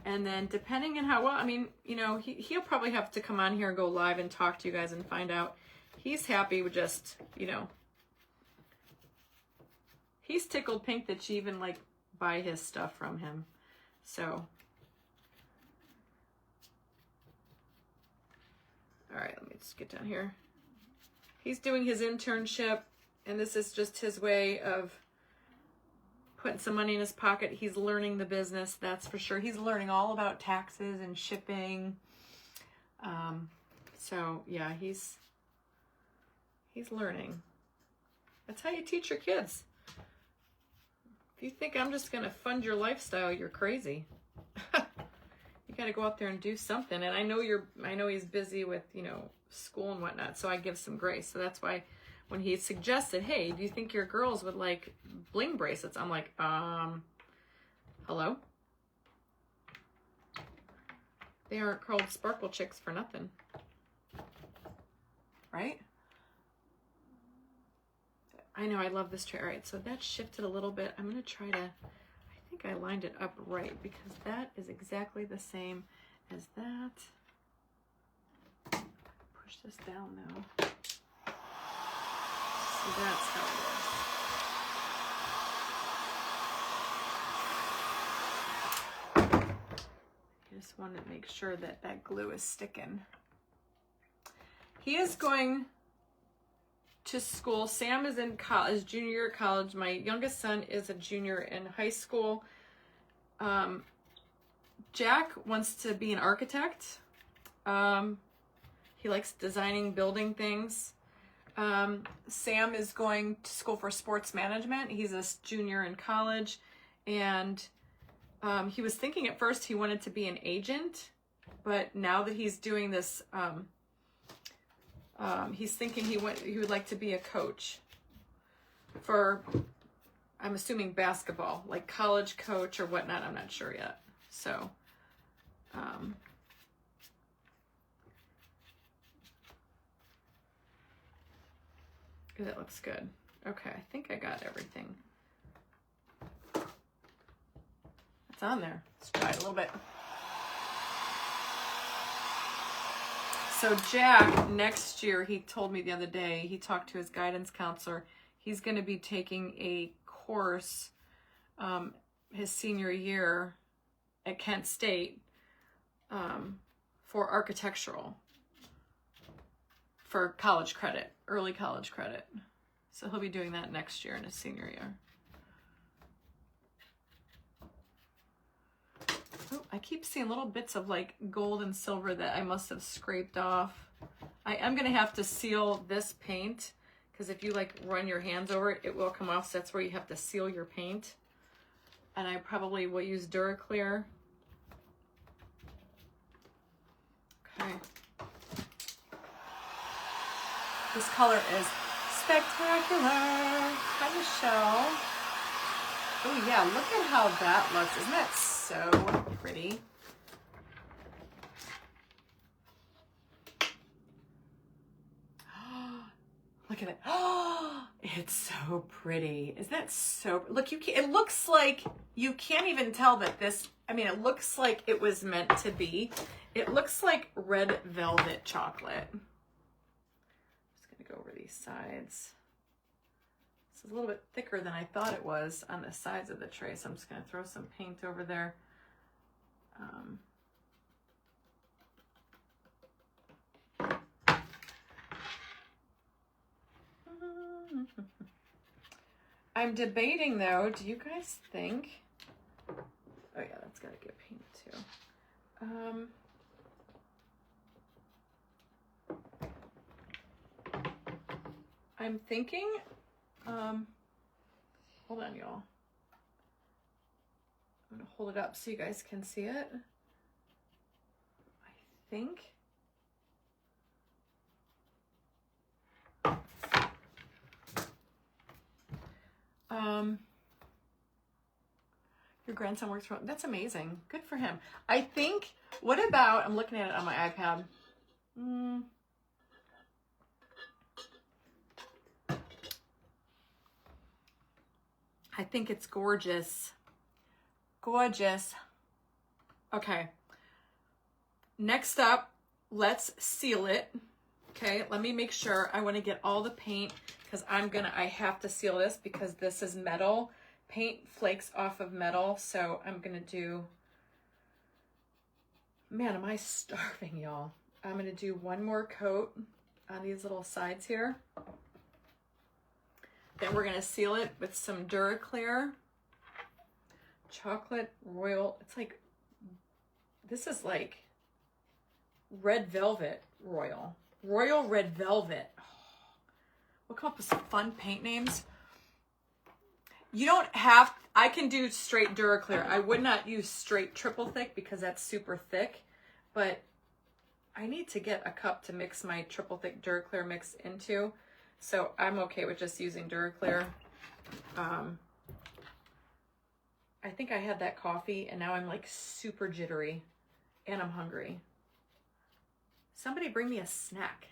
And then depending on how well, I mean, you know, he'll probably have to come on here and go live and talk to you guys and find out. He's happy with just, you know, he's tickled pink that you even like buy his stuff from him. So, all right, let me just get down here. He's doing his internship, and this is just his way of putting some money in his pocket. He's learning the business, that's for sure. He's learning all about taxes and shipping. So yeah, he's learning. That's how you teach your kids. If you think I'm just gonna fund your lifestyle, you're crazy. You gotta go out there and do something. And I know he's busy with, you know, school and whatnot, so I give some grace. So that's why when he suggested, hey, do you think your girls would like bling bracelets? I'm like, hello? They aren't called sparkle chicks for nothing. Right? I know, I love this tray. All right, so that shifted a little bit. I'm gonna try to, I think I lined it up right because that is exactly the same as that. Push this down now. So that's how it is. I just want to make sure that that glue is sticking. He is going to school. Sam is in college, junior year of college. My youngest son is a junior in high school. Jack wants to be an architect. He likes designing, building things. Sam is going to school for sports management. He's a junior in college, and he was thinking at first he wanted to be an agent, but now that he's doing this, he's thinking he would like to be a coach for, I'm assuming basketball, like college coach or whatnot. I'm not sure yet. So, that looks good. Okay, I think I got everything. It's on there. Let's try it a little bit. So Jack, next year, he told me the other day, he talked to his guidance counselor. He's going to be taking a course his senior year at Kent State for architectural, for college credit, early college credit. So he'll be doing that next year in his senior year. Oh, I keep seeing little bits of like gold and silver that I must have scraped off. I am going to have to seal this paint because if you like run your hands over it, it will come off. So that's where you have to seal your paint. And I probably will use Duraclear. Okay. This color is spectacular. Kind of shell. Oh yeah, look at how that looks. Isn't that so pretty? Look at it. Oh, it's so pretty. Isn't that so? Look, it looks like you can't even tell that this, I mean, it looks like it was meant to be. It looks like red velvet chocolate. I'm just going to go over these sides. This is a little bit thicker than I thought it was on the sides of the tray, so I'm just going to throw some paint over there. I'm debating though, do you guys think, oh yeah, that's got to get painted too. I'm thinking, hold on y'all. I'm gonna hold it up so you guys can see it. I think. Your grandson works from, that's amazing. Good for him. I think, what about, I'm looking at it on my iPad. I think it's gorgeous. Gorgeous. Okay. Next up, let's seal it. Okay, let me make sure. I want to get all the paint because I have to seal this because this is metal. Paint flakes off of metal, so I'm gonna do, man, am I starving, y'all. I'm gonna do one more coat on these little sides here. Then we're gonna seal it with some Duraclear chocolate royal. It's like, this is like red velvet royal red velvet. We'll come up with some fun paint names. You don't have, I can do straight Duraclear. I would not use straight triple thick because that's super thick, but I need to get a cup to mix my triple thick Duraclear mix into. So I'm okay with just using Duraclear. I think I had that coffee and now I'm like super jittery and I'm hungry. Somebody bring me a snack.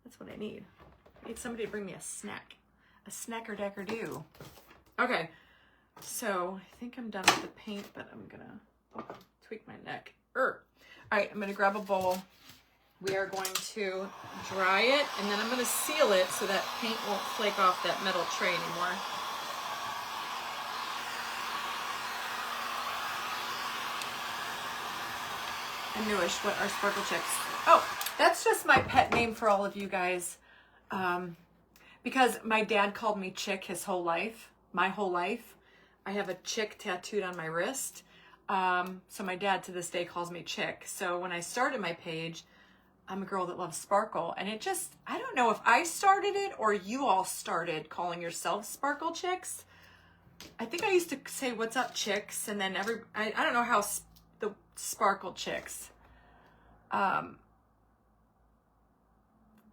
That's what I need. I need somebody to bring me a snack. A snacker-dacker-do. Okay, so I think I'm done with the paint, but I'm gonna tweak my neck. All right, I'm gonna grab a bowl. We are going to dry it, and then I'm gonna seal it so that paint won't flake off that metal tray anymore. I'm newish. What are sparkle chicks? Oh, that's just my pet name for all of you guys. Because my dad called me Chick his whole life, my whole life. I have a chick tattooed on my wrist. So my dad to this day calls me Chick. So when I started my page, I'm a girl that loves sparkle. And it just, I don't know if I started it or you all started calling yourselves sparkle chicks. I think I used to say, what's up, chicks? And then I don't know how the sparkle chicks.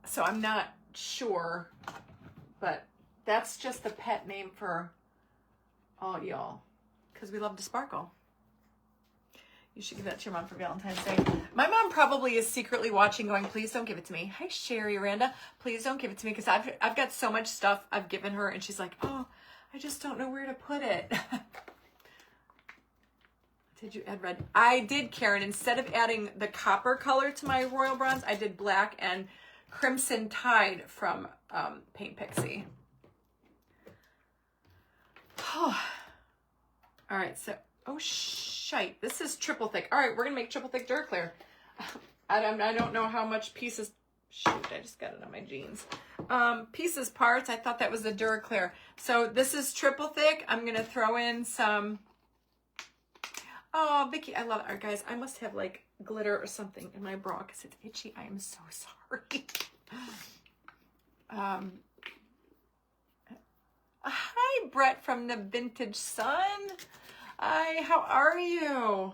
So I'm not sure, but that's just the pet name for all y'all, because we love to sparkle. You should give that to your mom for Valentine's Day. My mom probably is secretly watching going, please don't give it to me. Hi, Sherry Randa. Please don't give it to me, because I've got so much stuff I've given her, and she's like, oh, I just don't know where to put it. Did you add red? I did, Karen. Instead of adding the copper color to my royal bronze, I did black and Crimson Tide from Paint Pixie. All right, so, oh, shite. This is triple thick. All right, we're going to make triple thick Duraclear. I don't know how much pieces. Shoot, I just got it on my jeans. Pieces, parts. I thought that was the Duraclear. So this is triple thick. I'm going to throw in some. Oh, Vicky, I love it. All right, guys, I must have like glitter or something in my bra because it's itchy. I am so sorry. Hi, Brett from the Vintage Sun. Hi, how are you?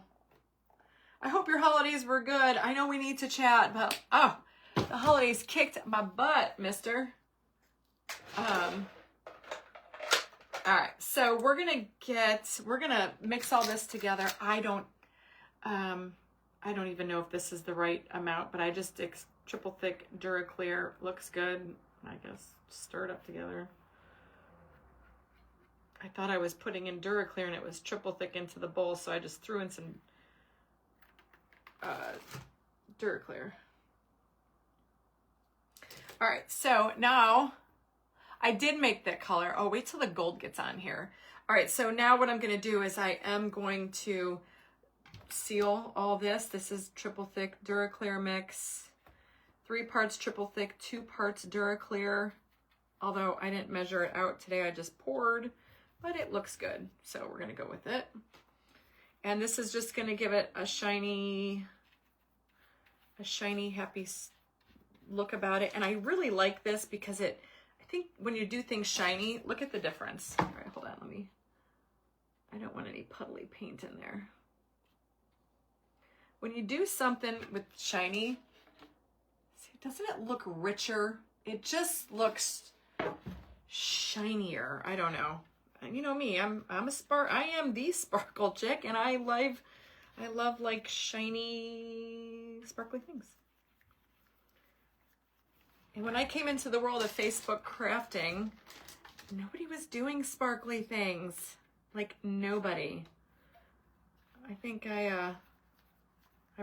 I hope your holidays were good. I know we need to chat, but oh, the holidays kicked my butt, mister. All right, so we're gonna mix all this together. I don't even know if this is the right amount, but I just triple thick Duraclear looks good. I guess stir it up together. I thought I was putting in Duraclear and it was triple thick into the bowl, so I just threw in some Duraclear. All right, so now I did make that color. Oh, wait till the gold gets on here. All right, so now what I'm gonna do is I am going to seal all this. This is triple thick Duraclear mix. 3 parts triple thick, 2 parts Duraclear. Although I didn't measure it out today, I just poured, but it looks good. So we're gonna go with it. And this is just gonna give it a shiny, happy look about it. And I really like this because I think when you do things shiny, look at the difference. All right, hold on, I don't want any puddly paint in there. When you do something with shiny, see, doesn't it look richer? It just looks shinier. I don't know. You know me, I am the sparkle chick, and I love like shiny, sparkly things. And when I came into the world of Facebook crafting, nobody was doing sparkly things. Like nobody. I think I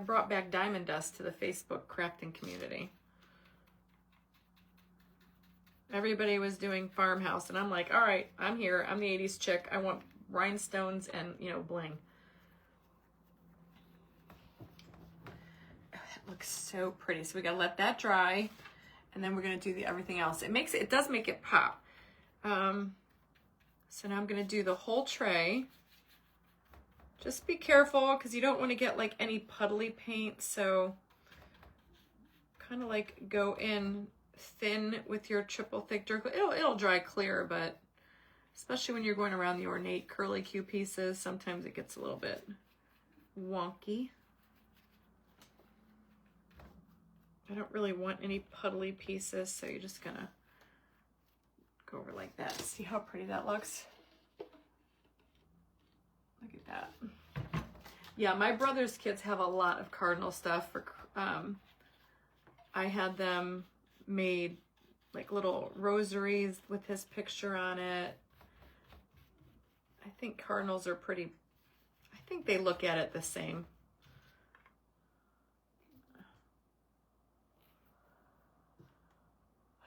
brought back diamond dust to the Facebook crafting community. Everybody was doing farmhouse, and I'm like, all right, I'm here. I'm the 80s chick. I want rhinestones and, you know, bling. Oh, that looks so pretty. So we gotta let that dry, and then we're gonna do the everything else. It does make it pop. So now I'm gonna do the whole tray. Just be careful because you don't want to get like any puddly paint. So kind of like go in thin with your triple thick dark. It'll dry clear, but especially when you're going around the ornate curly Q pieces, sometimes it gets a little bit wonky. I don't really want any puddly pieces, so you're just gonna go over like that. See how pretty that looks? Look at that. Yeah, my brother's kids have a lot of cardinal stuff. For I had them made like little rosaries with his picture on it. I think cardinals are pretty, I think they look at it the same.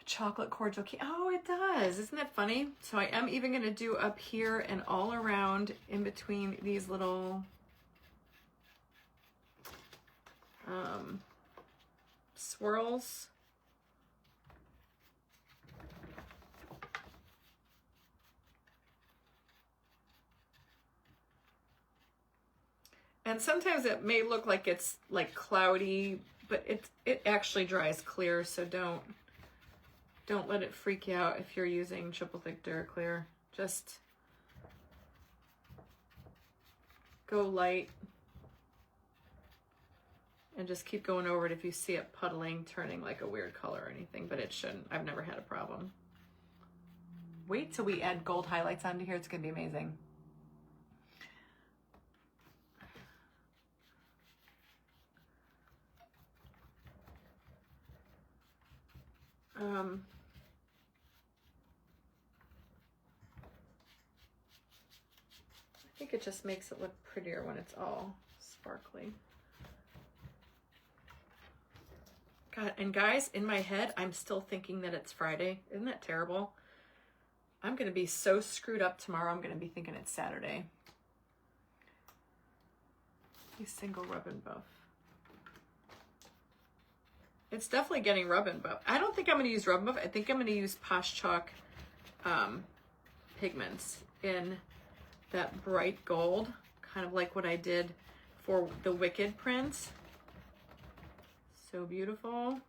Chocolate cordial cake. Oh, it does. Isn't that funny? So I am even going to do up here and all around in between these little swirls. And sometimes it may look like it's like cloudy, but it actually dries clear, so don't let it freak you out if you're using triple thick Duraclear. Just go light and just keep going over it if you see it puddling, turning like a weird color or anything, but it shouldn't. I've never had a problem. Wait till we add gold highlights onto here. It's gonna be amazing. I think it just makes it look prettier when it's all sparkly. God, and guys, in my head, I'm still thinking that it's Friday. Isn't that terrible? I'm going to be so screwed up tomorrow. I'm going to be thinking it's Saturday. Use single rub and buff. It's definitely getting rub and buff. I don't think I'm going to use rub and buff. I think I'm going to use Posh Chalk pigments in that bright gold, kind of like what I did for the Wicked prints. So beautiful.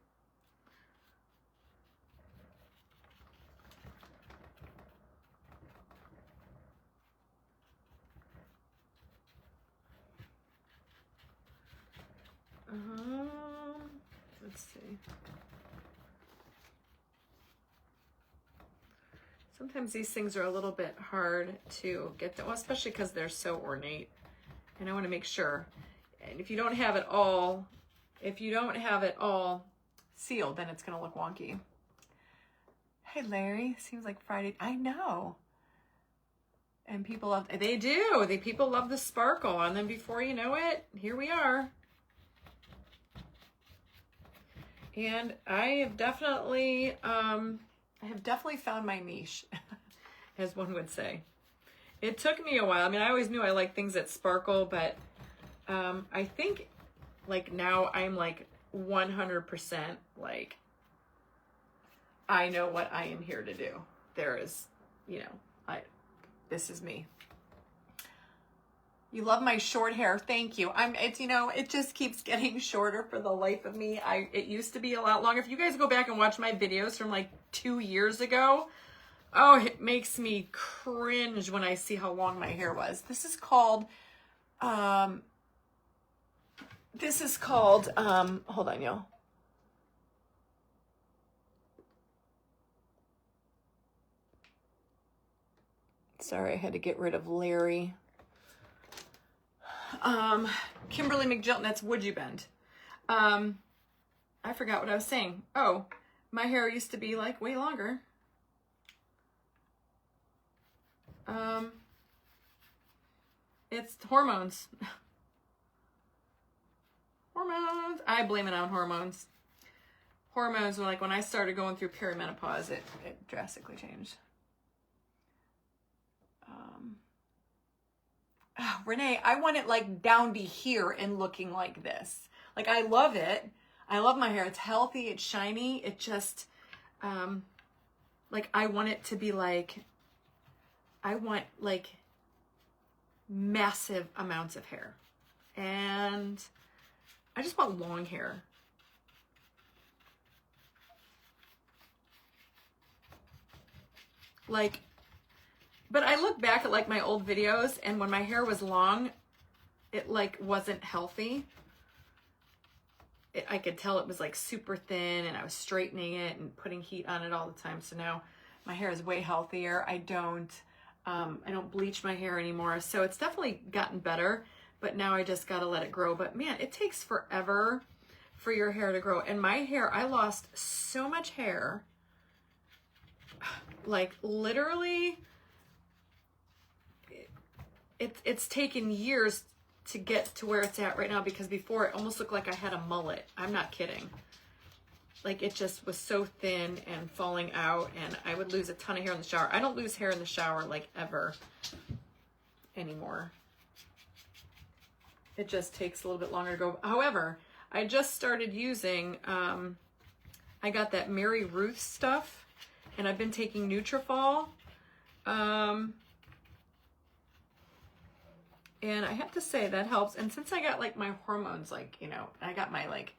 Let's see. Sometimes these things are a little bit hard to get to, well, especially because they're so ornate. And I want to make sure. And if you don't have it all, sealed, then it's going to look wonky. Hey, Larry, seems like Friday. I know. And people love, they do. People love the sparkle. And then before you know it, here we are. And I have definitely found my niche, as one would say. It took me a while. I mean, I always knew I like things that sparkle, but I think like now I'm like 100% like, I know what I am here to do. There is, you know, this is me. You love my short hair. Thank you. It's, you know, it just keeps getting shorter for the life of me. It used to be a lot longer. If you guys go back and watch my videos from like 2 years ago, oh, it makes me cringe when I see how long my hair was. This is called, hold on, y'all. Sorry, I had to get rid of Larry. Kimberly McGilton, that's Would You Bend. I forgot what I was saying. Oh, my hair used to be like way longer. It's hormones. Hormones. I blame it on hormones. hormones, like when I started going through perimenopause, it drastically changed. Renee, I want it like down to here and looking like this. Like, I love it. I love my hair. It's healthy. It's shiny. It just, like, I want it to be like, I want like massive amounts of hair. And I just want long hair. Like, but I look back at like my old videos, and when my hair was long, it like wasn't healthy. I could tell it was like super thin, and I was straightening it and putting heat on it all the time. So now my hair is way healthier. I don't bleach my hair anymore. So it's definitely gotten better, but now I just got to let it grow. But man, it takes forever for your hair to grow. And my hair, I lost so much hair, like literally, it's taken years to get to where it's at right now, because before it almost looked like I had a mullet. I'm not kidding. Like, it just was so thin and falling out, and I would lose a ton of hair in the shower. I don't lose hair in the shower like ever anymore. It just takes a little bit longer to go. However, I just started using, I got that Mary Ruth stuff, and I've been taking Nutrafol. And I have to say that helps. And since I got like my hormones, like, you know, I got my like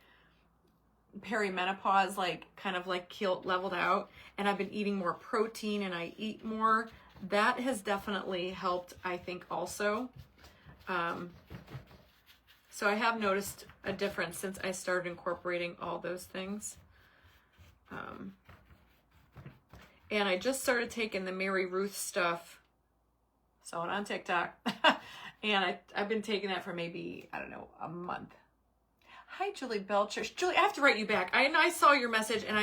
perimenopause, like kind of like leveled out, and I've been eating more protein and I eat more, that has definitely helped, I think, also. So I have noticed a difference since I started incorporating all those things. And I just started taking the Mary Ruth stuff. Saw it on TikTok. And I've been taking that for maybe, I don't know, a month. Hi, Julie Belcher. Julie, I have to write you back. I saw your message, and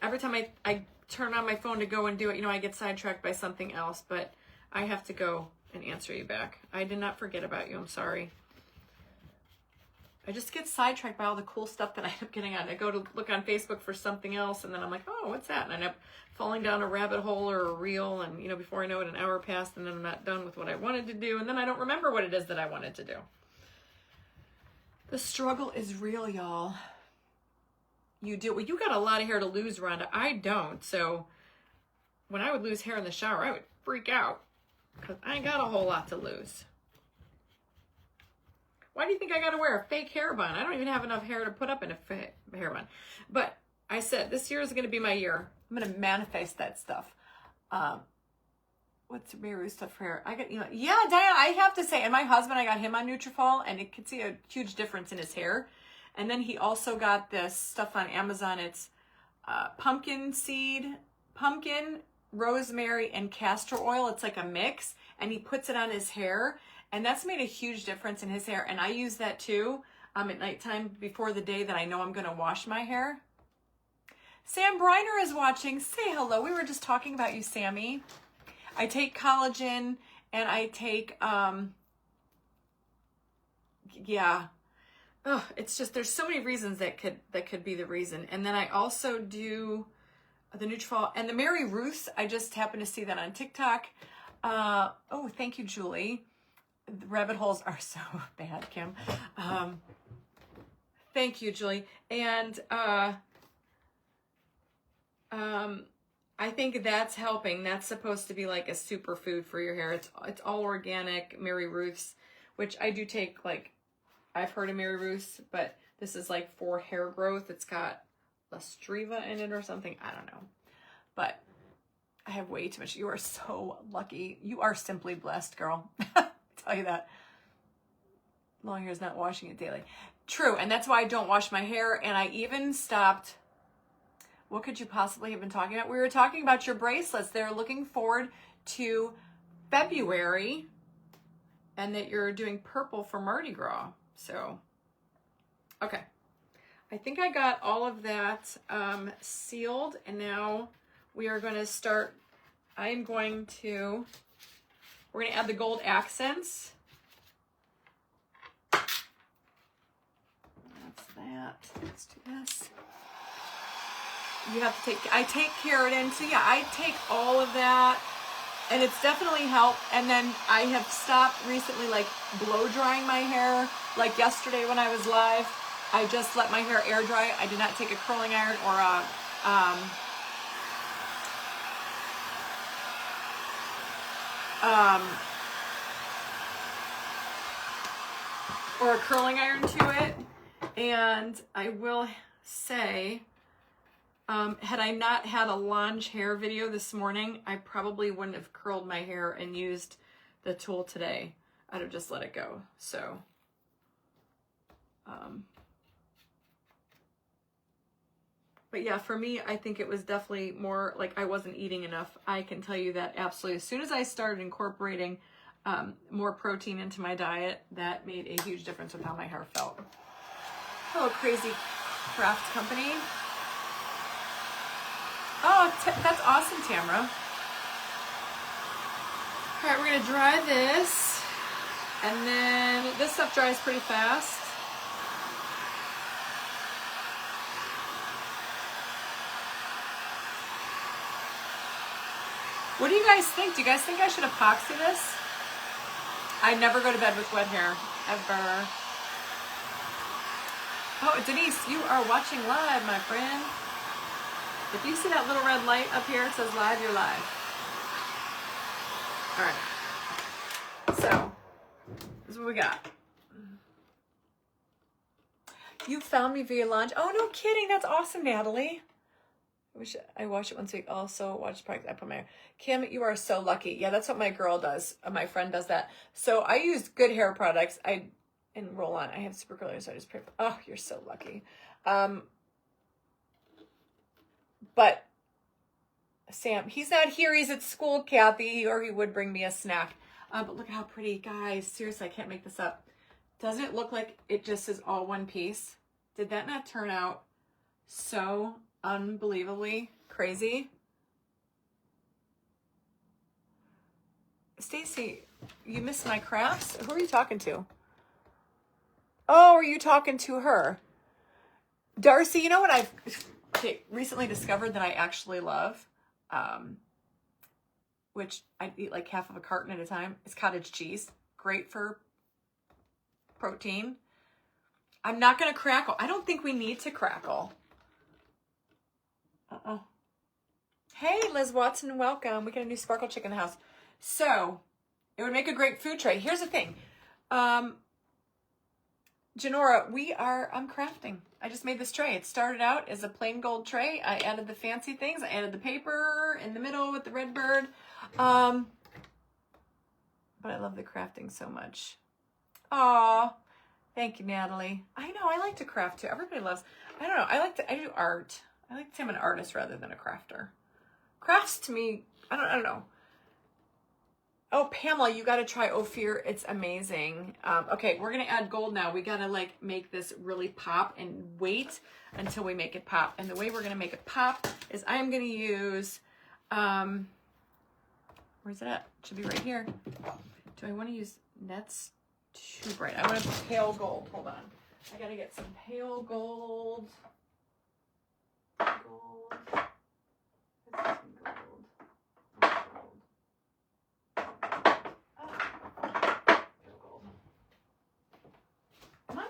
every time I turn on my phone to go and do it, you know, I get sidetracked by something else, but I have to go and answer you back. I did not forget about you. I'm sorry. I just get sidetracked by all the cool stuff that I end up getting on. I go to look on Facebook for something else, and then I'm like, oh, what's that? And I end up falling down a rabbit hole or a reel, and, you know, before I know it, an hour passed, and then I'm not done with what I wanted to do, and then I don't remember what it is that I wanted to do. The struggle is real, y'all. You do. Well, you got a lot of hair to lose, Rhonda. I don't. So when I would lose hair in the shower, I would freak out because I ain't got a whole lot to lose. Why do you think I got to wear a fake hair bun? I don't even have enough hair to put up in a hair bun. But I said, this year is going to be my year. I'm going to manifest that stuff. What's the Mary Ruth stuff for hair? I got, you know, yeah, Diana, I have to say, and my husband, I got him on Nutrafol, and you could see a huge difference in his hair. And then he also got this stuff on Amazon. It's pumpkin seed, pumpkin, rosemary, and castor oil. It's like a mix, and he puts it on his hair. And that's made a huge difference in his hair. And I use that too at nighttime before the day that I know I'm going to wash my hair. Sam Briner is watching. Say hello. We were just talking about you, Sammy. I take collagen, and I take, yeah. Oh, it's just, there's so many reasons that could be the reason. And then I also do the Nutrafol and the Mary Ruths. I just happened to see that on TikTok. Oh, thank you, Julie. The rabbit holes are so bad, Kim. Thank you, Julie. And I think that's helping. That's supposed to be like a superfood for your hair. It's all organic, Mary Ruth's, which I do take. Like, I've heard of Mary Ruth's, but this is like for hair growth. It's got Lastreva in it or something. I don't know. But I have way too much. You are so lucky. You are simply blessed, girl. Tell you that. Long hair is not washing it daily. True, and that's why I don't wash my hair. And I even stopped. What could you possibly have been talking about? We were talking about your bracelets. They're looking forward to February, and that you're doing purple for Mardi Gras. So, okay. I think I got all of that sealed, and now we are going to start. We're going to add the gold accents. That's that. Let's do this. You have to I take keratin. So yeah, I take all of that. And it's definitely helped. And then I have stopped recently, like blow drying my hair. Like yesterday when I was live, I just let my hair air dry. I did not take a curling iron or a curling iron to it. And I will say, had I not had a lunge hair video this morning, I probably wouldn't have curled my hair and used the tool today. I'd have just let it go. So, but yeah, for me, I think it was definitely more like I wasn't eating enough. I can tell you that absolutely. As soon as I started incorporating more protein into my diet, that made a huge difference with how my hair felt. Hello, Crazy Craft Company. Oh, that's awesome, Tamara. All right, we're gonna dry this, and then this stuff dries pretty fast. What do you guys think? Do you guys think I should epoxy this? I never go to bed with wet hair, ever. Oh, Denise, you are watching live, my friend. If you see that little red light up here, it says live, you're live. All right. So, this is what we got. You found me via lunch. Oh, no kidding. That's awesome, Natalie. I wish I watched it once a week. Also, watch practice. I put my Kim, you are so lucky. Yeah, that's what my girl does. My friend does that. So I use good hair products. And roll on. I have super curly, so I just pray. Oh, you're so lucky. But Sam, he's not here. He's at school, Kathy, or he would bring me a snack. But look at how pretty, guys. Seriously, I can't make this up. Doesn't it look like it just is all one piece? Did that not turn out so unbelievably crazy? Stacy, you missed my crafts? Who are you talking to? Oh, are you talking to her? Darcy, you know what I've recently discovered that I actually love? Which I eat like half of a carton at a time. It's cottage cheese. Great for protein. I'm not going to crackle. I don't think we need to crackle. Hey, Liz Watson, welcome. We got a new sparkle chick in the house. So, it would make a great food tray. Here's the thing. Janora, I'm crafting. I just made this tray. It started out as a plain gold tray. I added the fancy things. I added the paper in the middle with the red bird. But I love the crafting so much. Aw, thank you, Natalie. I know, I like to craft too. Everybody loves, I don't know, I do art. I like to say I'm an artist rather than a crafter. Crafts to me, I don't know. Oh, Pamela, you got to try Ophir. It's amazing. Okay, we're going to add gold now. We got to like make this really pop and wait until we make it pop. And the way we're going to make it pop is I am going to use, where's it at? It should be right here. Do I want to use nets? Too bright. I want pale gold. Hold on. I got to get some pale gold. Gold. Let's get some gold.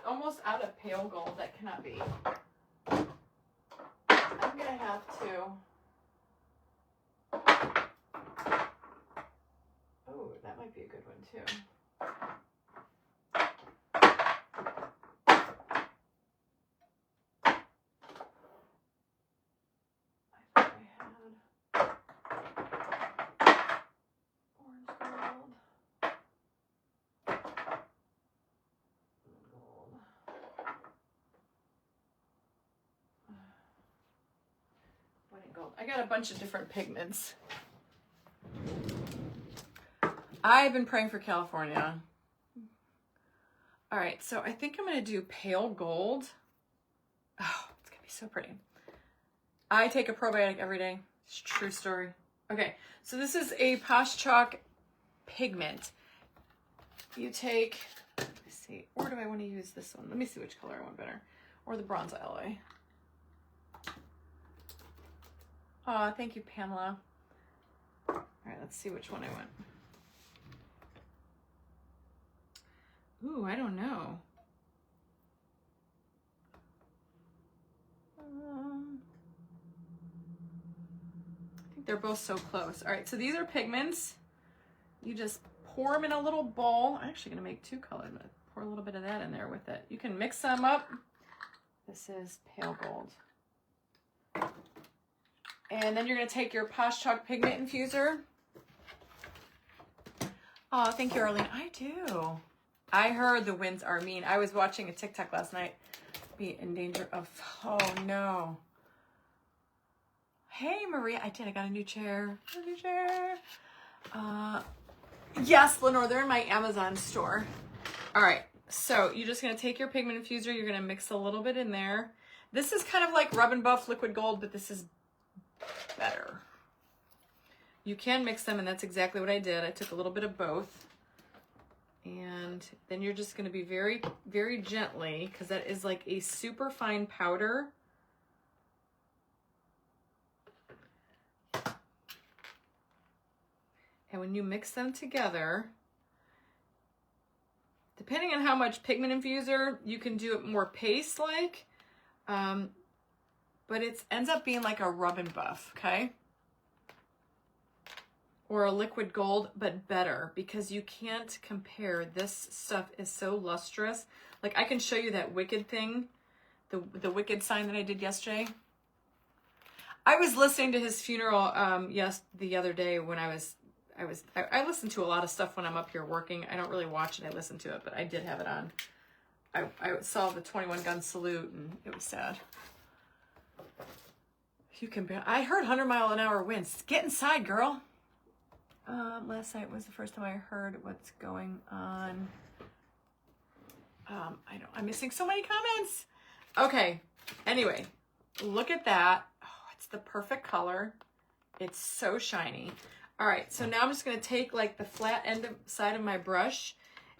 Almost out of pale gold. That cannot be. I'm gonna have to. Oh, that might be a good one too. I thought I had orange gold. Gold. I got a bunch of different pigments. I've been praying for California. All right, so I think I'm going to do pale gold. Oh, it's going to be so pretty. I take a probiotic every day. It's a true story. Okay, so this is a Posh Chalk pigment. You take, let me see, or do I want to use this one? Let me see which color I want better. or the bronze alloy. Oh, thank you, Pamela. All right, let's see which one I want. Ooh, I don't know. I think they're both so close. All right, so these are pigments. You just pour them in a little bowl. I'm actually gonna make 2 colors. I'm gonna pour a little bit of that in there with it. You can mix them up. This is pale gold. And then you're gonna take your Posh Chalk pigment infuser. Oh, thank you, Arlene. I do. I heard the winds are mean. I was watching a TikTok last night. Be in danger of, oh no. Hey, Maria, I did. I got a new chair. A new chair. Yes, Lenore, they're in my Amazon store. All right, so you're just gonna take your pigment infuser. You're gonna mix a little bit in there. This is kind of like Rub and Buff liquid gold, but this is better. You can mix them, and that's exactly what I did. I took a little bit of both. And then you're just gonna be very, very gently, because that is like a super fine powder. And when you mix them together, depending on how much pigment infuser, you can do it more paste-like, but it ends up being like a Rub and Buff, okay? Or a liquid gold, but better, because you can't compare. This stuff is so lustrous. Like, I can show you that Wicked thing, the Wicked sign that I did yesterday. I was listening to his funeral the other day when I listen to a lot of stuff when I'm up here working. I don't really watch it, I listen to it, but I did have it on. I saw the 21 gun salute, and it was sad. You can I heard 100-mile-an-hour winds. Get inside, girl. Last night was the first time I heard what's going on. I'm missing so many comments. Okay, anyway, look at that. Oh, it's the perfect color. It's so shiny. All right, so now I'm just gonna take like the flat side of my brush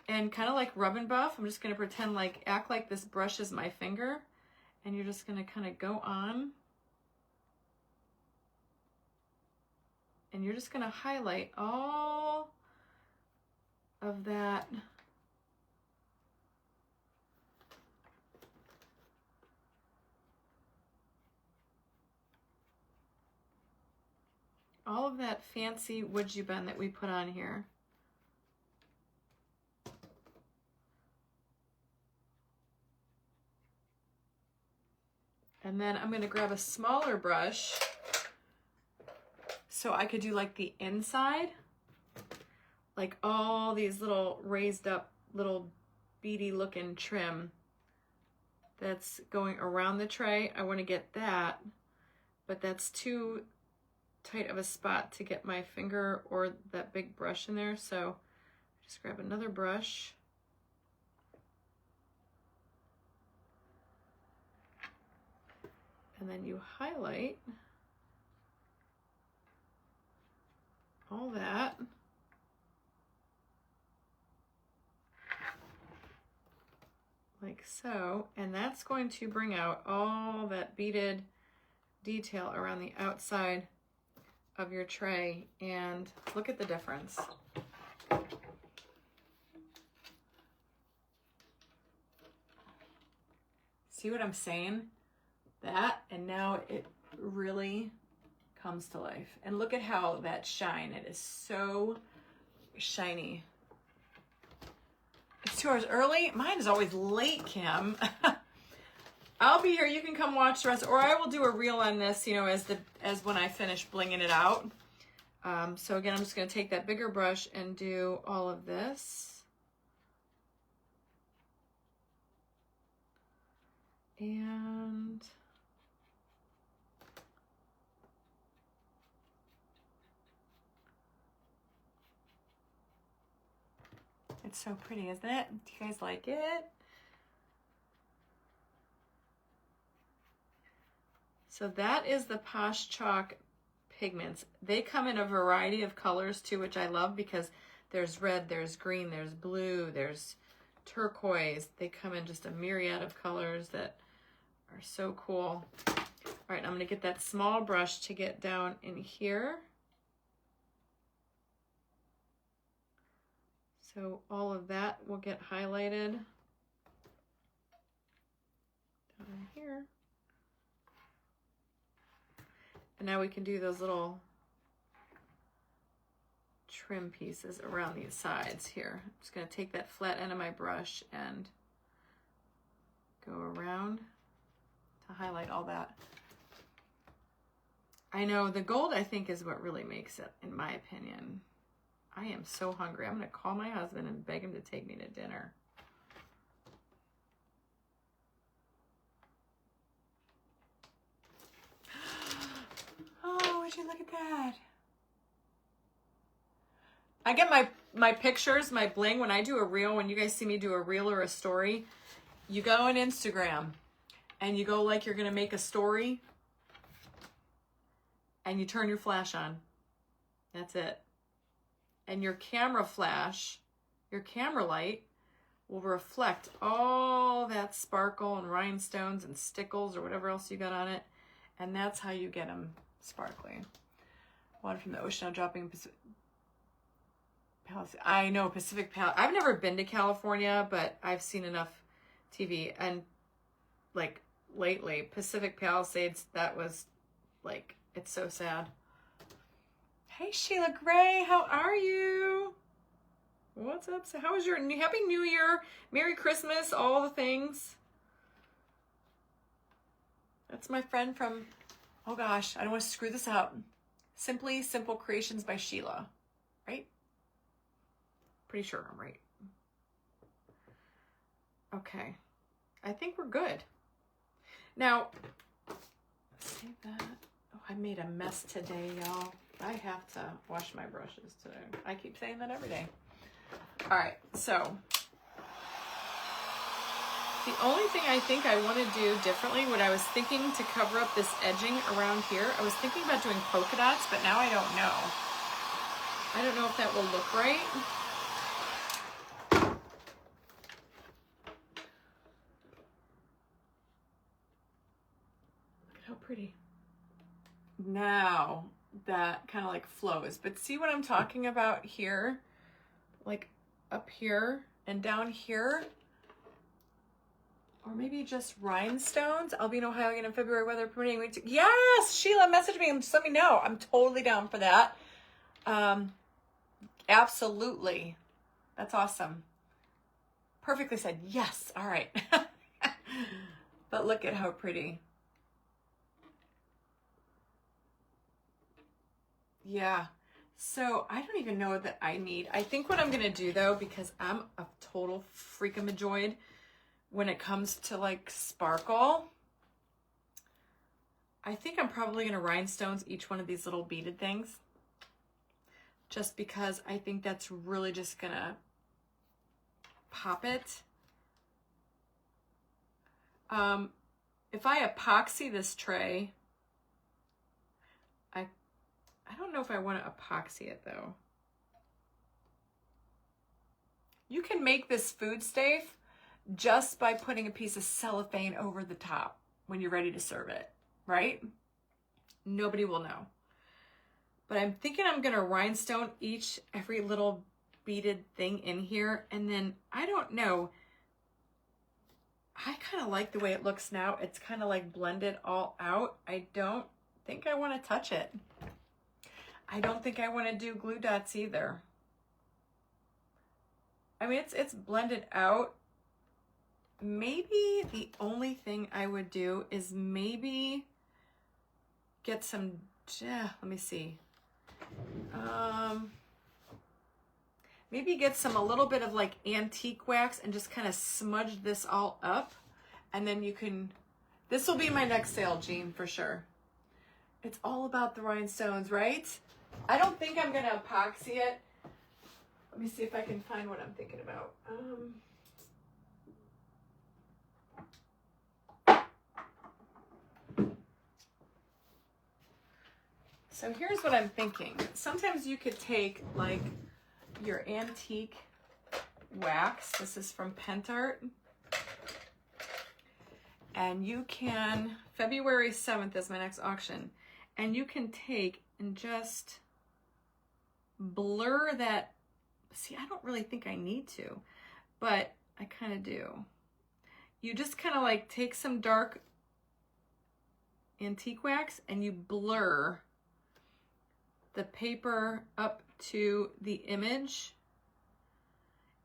and kind of like Rub and Buff. I'm just gonna pretend act like this brush is my finger, and you're just gonna kind of go on. And you're just gonna highlight all of that fancy would you bend that we put on here. And then I'm gonna grab a smaller brush so I could do like the inside, like all these little raised up little beady looking trim that's going around the tray. I want to get that, but that's too tight of a spot to get my finger or that big brush in there. So just grab another brush. And then you highlight all that. Like so, and that's going to bring out all that beaded detail around the outside of your tray, and look at the difference. See what I'm saying? That, and now it really comes to life. And look at how that shine, it is so shiny. It's 2 hours early. Mine is always late, Kim. I'll be here. You can come watch the rest, or I will do a reel on this, you know, as when I finish blinging it out. So again, I'm just going to take that bigger brush and do all of this. And it's so pretty, isn't it? Do you guys like it? So that is the Posh Chalk pigments. They come in a variety of colors too, which I love, because there's red, there's green, there's blue, there's turquoise. They come in just a myriad of colors that are so cool. All right, I'm gonna get that small brush to get down in here. So all of that will get highlighted down here. And now we can do those little trim pieces around these sides here. I'm just going to take that flat end of my brush and go around to highlight all that. I know the gold, I think, is what really makes it, in my opinion. I am so hungry. I'm going to call my husband and beg him to take me to dinner. Oh, would you look at that? I get my pictures, my bling, when I do a reel, when you guys see me do a reel or a story, you go on Instagram and you go like you're going to make a story and you turn your flash on. That's it. And your camera flash, your camera light will reflect all that sparkle and rhinestones and stickles or whatever else you got on it. And that's how you get them sparkly. Water from the ocean, dropping Pacific Palisades. I know Pacific Palisades. I've never been to California, but I've seen enough TV. And like lately, Pacific Palisades, that was like, it's so sad. Hey, Sheila Gray, how are you? What's up? So how was your Happy New Year? Merry Christmas, all the things. That's my friend from, oh gosh, I don't want to screw this up. Simply Simple Creations by Sheila, right? Pretty sure I'm right. Okay, I think we're good. Now, save that. Oh, I made a mess today, y'all. I have to wash my brushes today. I keep saying that every day. All right, so the only thing I think I want to do differently, what I was thinking to cover up this edging around here, I was thinking about doing polka dots, but now I don't know. I don't know if that will look right. Look at how pretty. Now that kind of like flows, but see what I'm talking about here? Like up here and down here, or maybe just rhinestones. I'll be in Ohio again in February, weather permitting. Yes, Sheila, message me and just let me know. I'm totally down for that. Absolutely. That's awesome. Perfectly said. Yes. All right. But look at how pretty. Yeah. So I don't even know that I need. I think what I'm going to do though, because I'm a total freakamajoid when it comes to like sparkle, I think I'm probably going to rhinestones each one of these little beaded things, just because I think that's really just going to pop it. If I epoxy this tray, I don't know if I want to epoxy it though. You can make this food safe just by putting a piece of cellophane over the top when you're ready to serve it, right? Nobody will know. But I'm thinking I'm gonna rhinestone every little beaded thing in here, and then I don't know. I kind of like the way it looks now. It's kind of like blended all out. I don't think I want to touch it. I don't think I want to do glue dots either. I mean, it's blended out. Maybe the only thing I would do is maybe get some, let me see. Maybe get a little bit of like antique wax and just kind of smudge this all up. And then you can, this will be my next sale, Jean, for sure. It's all about the rhinestones, right? I don't think I'm gonna epoxy it. Let me see if I can find what I'm thinking about. So here's what I'm thinking. Sometimes you could take like your antique wax. This is from Pentart. And you can, February 7th is my next auction, and you can take and just blur that. See, I don't really think I need to, but I kind of do. You just kind of like take some dark antique wax and you blur the paper up to the image.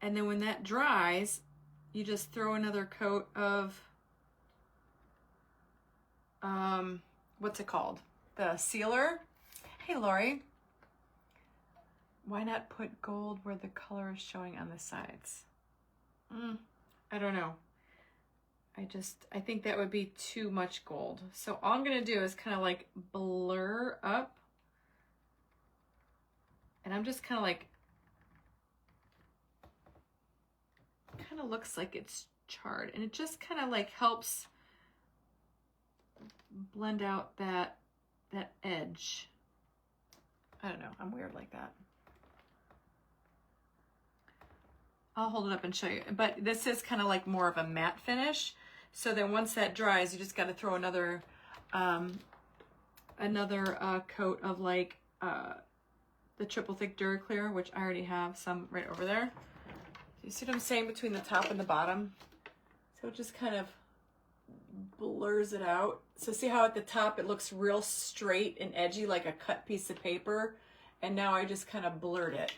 And then when that dries, you just throw another coat of, what's it called? The sealer. Hey, Lori. Why not put gold where the color is showing on the sides? I don't know. I think that would be too much gold. So all I'm gonna do is kind of like blur up. And I'm just kind of like, kind of looks like it's charred. And it just kind of like helps blend out that edge. I don't know, I'm weird like that. I'll hold it up and show you. But this is kind of like more of a matte finish. So then once that dries, you just got to throw another coat of like the triple thick Duraclear, which I already have some right over there. You see what I'm saying between the top and the bottom? So it just kind of blurs it out. So see how at the top it looks real straight and edgy like a cut piece of paper, and now I just kind of blurred it.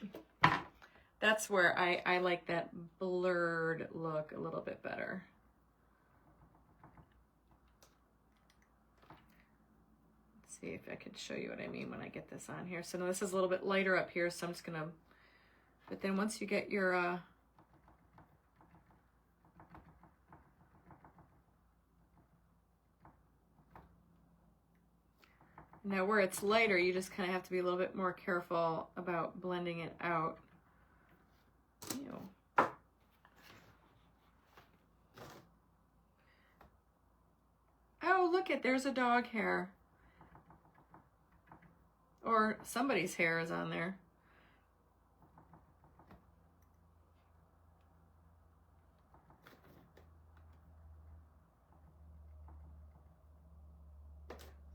That's where I like that blurred look a little bit better. Let's see if I could show you what I mean when I get this on here. So now this is a little bit lighter up here, so I'm just gonna, but then once you get your, now where it's lighter, you just kind of have to be a little bit more careful about blending it out. Ew. Oh, look it, there's a dog hair. Or somebody's hair is on there.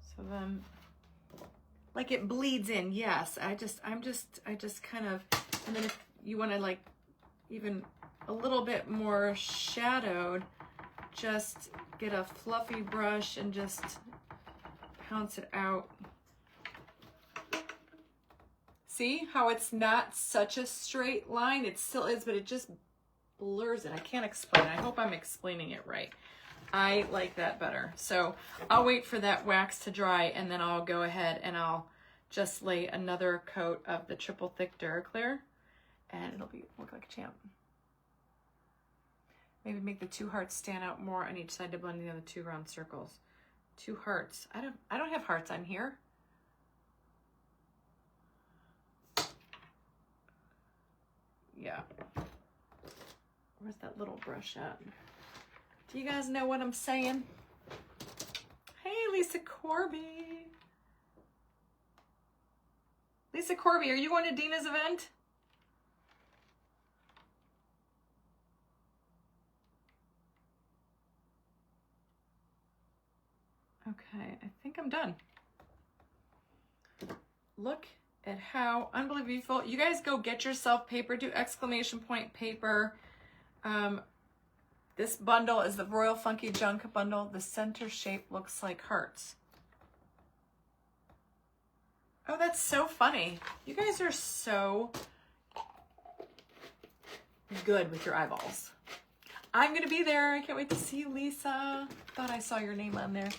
So then, like it bleeds in, yes. I just kind of, and then if you want to like even a little bit more shadowed, just get a fluffy brush and just pounce it out. See how it's not such a straight line? It still is, but it just blurs it. I can't explain. I hope I'm explaining it right. I like that better. So I'll wait for that wax to dry, and then I'll go ahead and I'll just lay another coat of the triple thick Duraclear, and it'll look like a champ. Maybe make the two hearts stand out more on each side to blend in the other two round circles. Two hearts. I don't have hearts on here. Yeah. Where's that little brush at? Do you guys know what I'm saying? Hey, Lisa Corby. Lisa Corby, are you going to Dina's event? Okay, I think I'm done. Look at how unbelievable. You guys go get yourself paper, do exclamation point paper. This bundle is the Royal Funky Junk bundle. The center shape looks like hearts. Oh, that's so funny. You guys are so good with your eyeballs. I'm gonna be there. I can't wait to see you, Lisa. Thought I saw your name on there.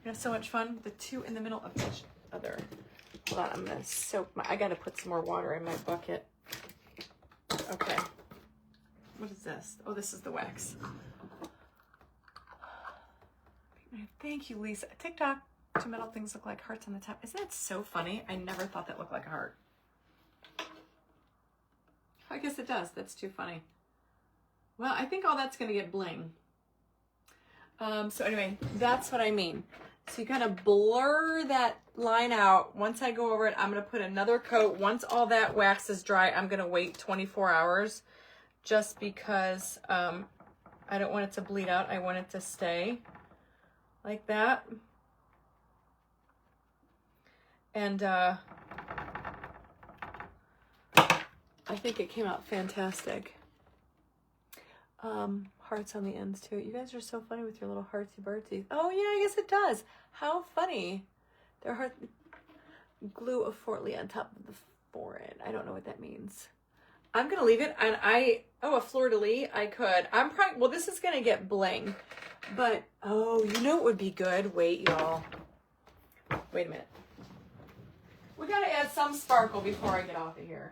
We have so much fun. The two in the middle of each other. Hold on, I'm gonna soak I gotta put some more water in my bucket. Okay. What is this? Oh, this is the wax. Thank you, Lisa. TikTok. Two metal things look like hearts on the top. Isn't that so funny? I never thought that looked like a heart. I guess it does. That's too funny. Well, I think all that's gonna get bling. So anyway, that's what I mean. So you kind of blur that line out. Once I go over it, I'm gonna put another coat. Once all that wax is dry, I'm gonna wait 24 hours just because I don't want it to bleed out. I want it to stay. like that. And I think it came out fantastic. Hearts on the ends too. You guys are so funny with your little heartsy birtsies. Oh yeah, I guess it does. How funny. Their heart glue a fortly on top of the forehead. I don't know what that means. I'm gonna leave it, and a fleur-de-lis. I could. I'm probably, well, this is gonna get bling, but oh, you know what would be good? Wait, y'all. Wait a minute. We gotta add some sparkle before I get off of here.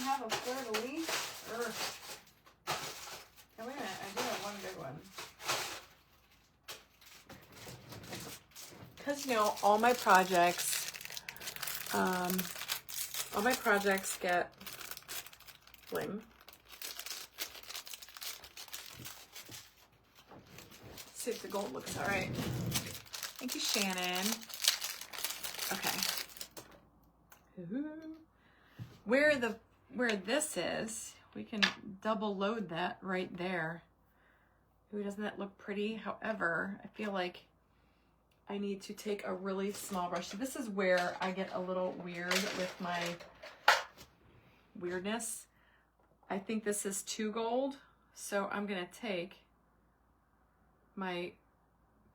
Have a fleur-de-lis. Oh, wait a minute, I do have one good one. Because, you know, all my projects get bling. Let's see if the gold looks all right. Thank you, Shannon. Okay. Where this is, we can double load that right there. Ooh, doesn't that look pretty? However, I feel like I need to take a really small brush. So this is where I get a little weird with my weirdness. I think this is too gold, so I'm gonna take my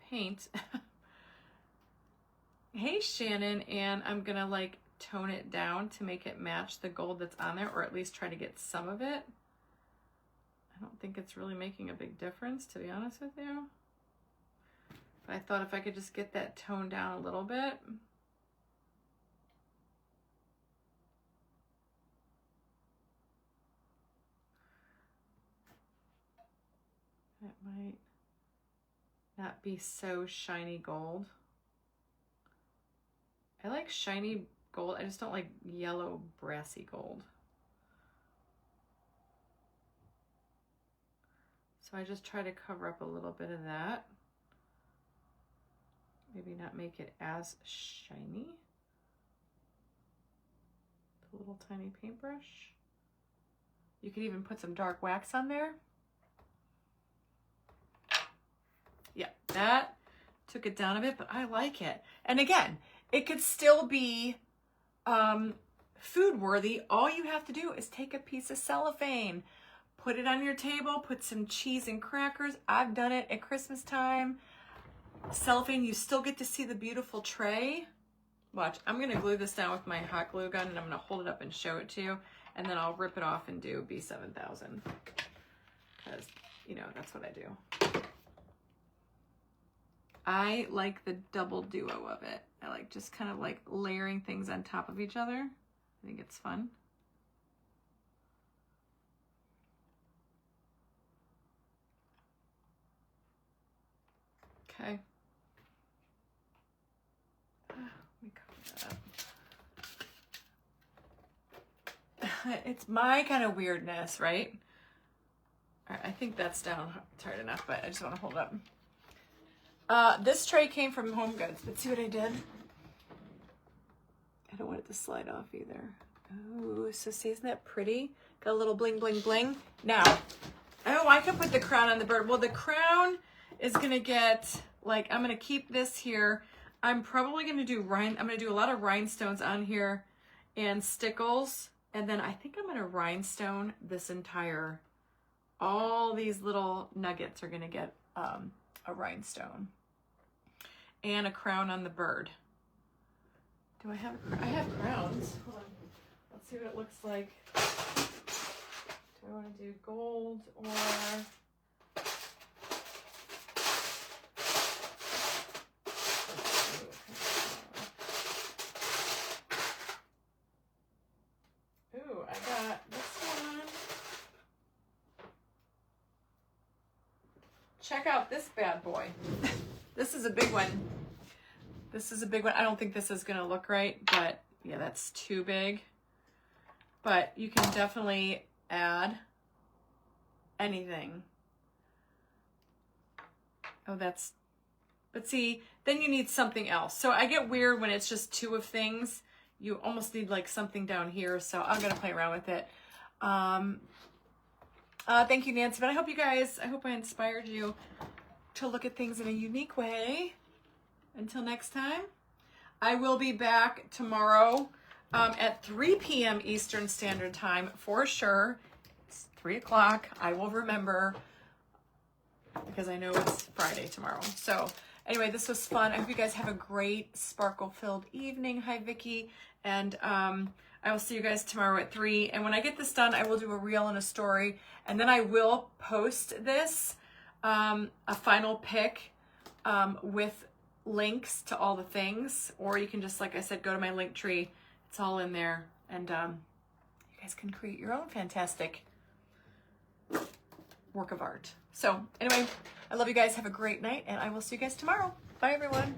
paint. Hey, Shannon, and I'm gonna like tone it down to make it match the gold that's on there, or at least try to get some of it. I don't think it's really making a big difference, to be honest with you. But I thought if I could just get that toned down a little bit. That might not be so shiny gold. I like shiny gold. I just don't like yellow brassy gold. So I just try to cover up a little bit of that. Maybe not make it as shiny. The little tiny paintbrush. You could even put some dark wax on there. Yeah, that took it down a bit, but I like it. And again, it could still be food worthy. All you have to do is take a piece of cellophane, put it on your table, put some cheese and crackers. I've done it at Christmas time. Cellophane, you still get to see the beautiful tray. Watch, I'm gonna glue this down with my hot glue gun, and I'm gonna hold it up and show it to you, and then I'll rip it off and do B7000, because, you know, that's what I do. I like the double duo of it. I like just kind of like layering things on top of each other. I think it's fun. Okay. Let me cover that up. It's my kind of weirdness, right? All right, I think that's down tight enough, but I just want to hold up. This tray came from Home Goods, but see what I did? I don't want it to slide off either. Oh, so see, isn't that pretty? Got a little bling, bling, bling. Now, oh, I could put the crown on the bird. Well, the crown is gonna get, like, I'm gonna keep this here. I'm probably gonna do I'm gonna do a lot of rhinestones on here and stickles. And then I think I'm gonna rhinestone this entire, all these little nuggets are gonna get a rhinestone. And a crown on the bird. Do I have I have crowns? Hold on. Let's see what it looks like. Do I want to do gold or... Ooh, I got this one. Check out this bad boy. This is a big one. This is a big one. I don't think this is gonna look right, but yeah, that's too big. But you can definitely add anything. Oh, that's, but see, then you need something else. So I get weird when it's just two of things. you almost need like something down here. So I'm going to play around with it. Thank you, Nancy. But I hope I inspired you to look at things in a unique way. Until next time, I will be back tomorrow at 3 p.m. Eastern Standard Time for sure. It's 3 o'clock. I will remember because I know it's Friday tomorrow. So anyway, this was fun. I hope you guys have a great sparkle-filled evening. Hi, Vicki. And I will see you guys tomorrow at 3. And when I get this done, I will do a reel and a story. And then I will post this, a final pick with links to all the things. Or you can just, like I said, go to my link tree. It's all in there. And you guys can create your own fantastic work of art. So anyway, I love you guys. Have a great night. And I will see you guys tomorrow. Bye, everyone.